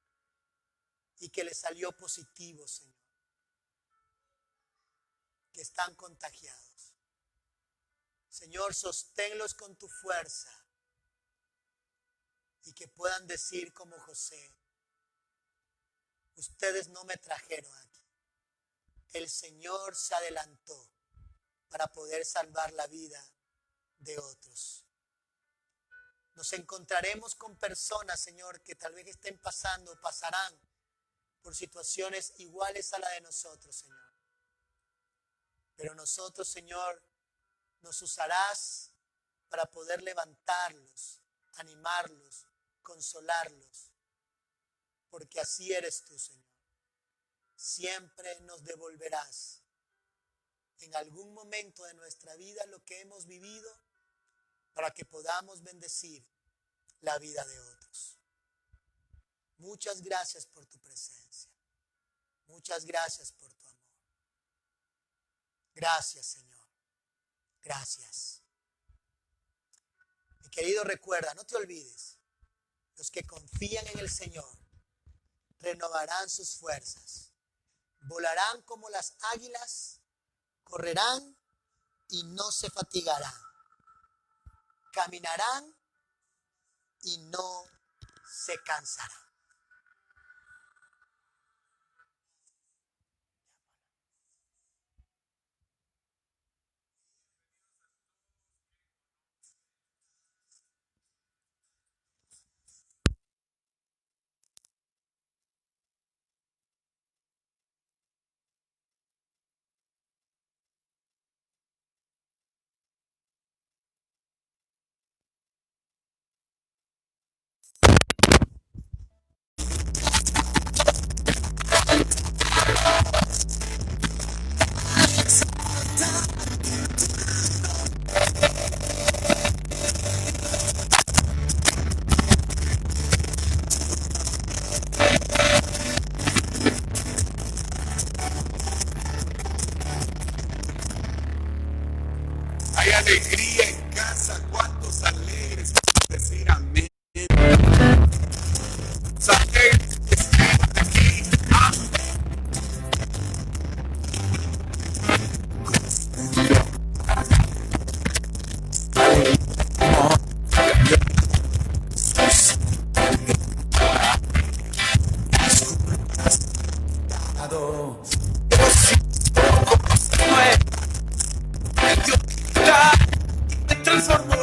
y que les salió positivo, Señor. Que están contagiados. Señor, sosténlos con tu fuerza y que puedan decir como José: ustedes no me trajeron aquí. El Señor se adelantó para poder salvar la vida de otros. Nos encontraremos con personas, Señor, que tal vez estén pasando o pasarán por situaciones iguales a la de nosotros, Señor. Pero nosotros, Señor, nos usarás para poder levantarlos, animarlos, consolarlos, porque así eres tú, Señor. Siempre nos devolverás en algún momento de nuestra vida lo que hemos vivido para que podamos bendecir la vida de otros. Muchas gracias por tu presencia. Muchas gracias por tu amor. Gracias, Señor. Gracias. Mi querido, recuerda, no te olvides, los que confían en el Señor renovarán sus fuerzas. Volarán como las águilas, correrán y no se fatigarán. Caminarán y no se cansarán. Hay alegría en casa, ¿cuántos alegres? Decir amén. Alegres que estén aquí. Transformó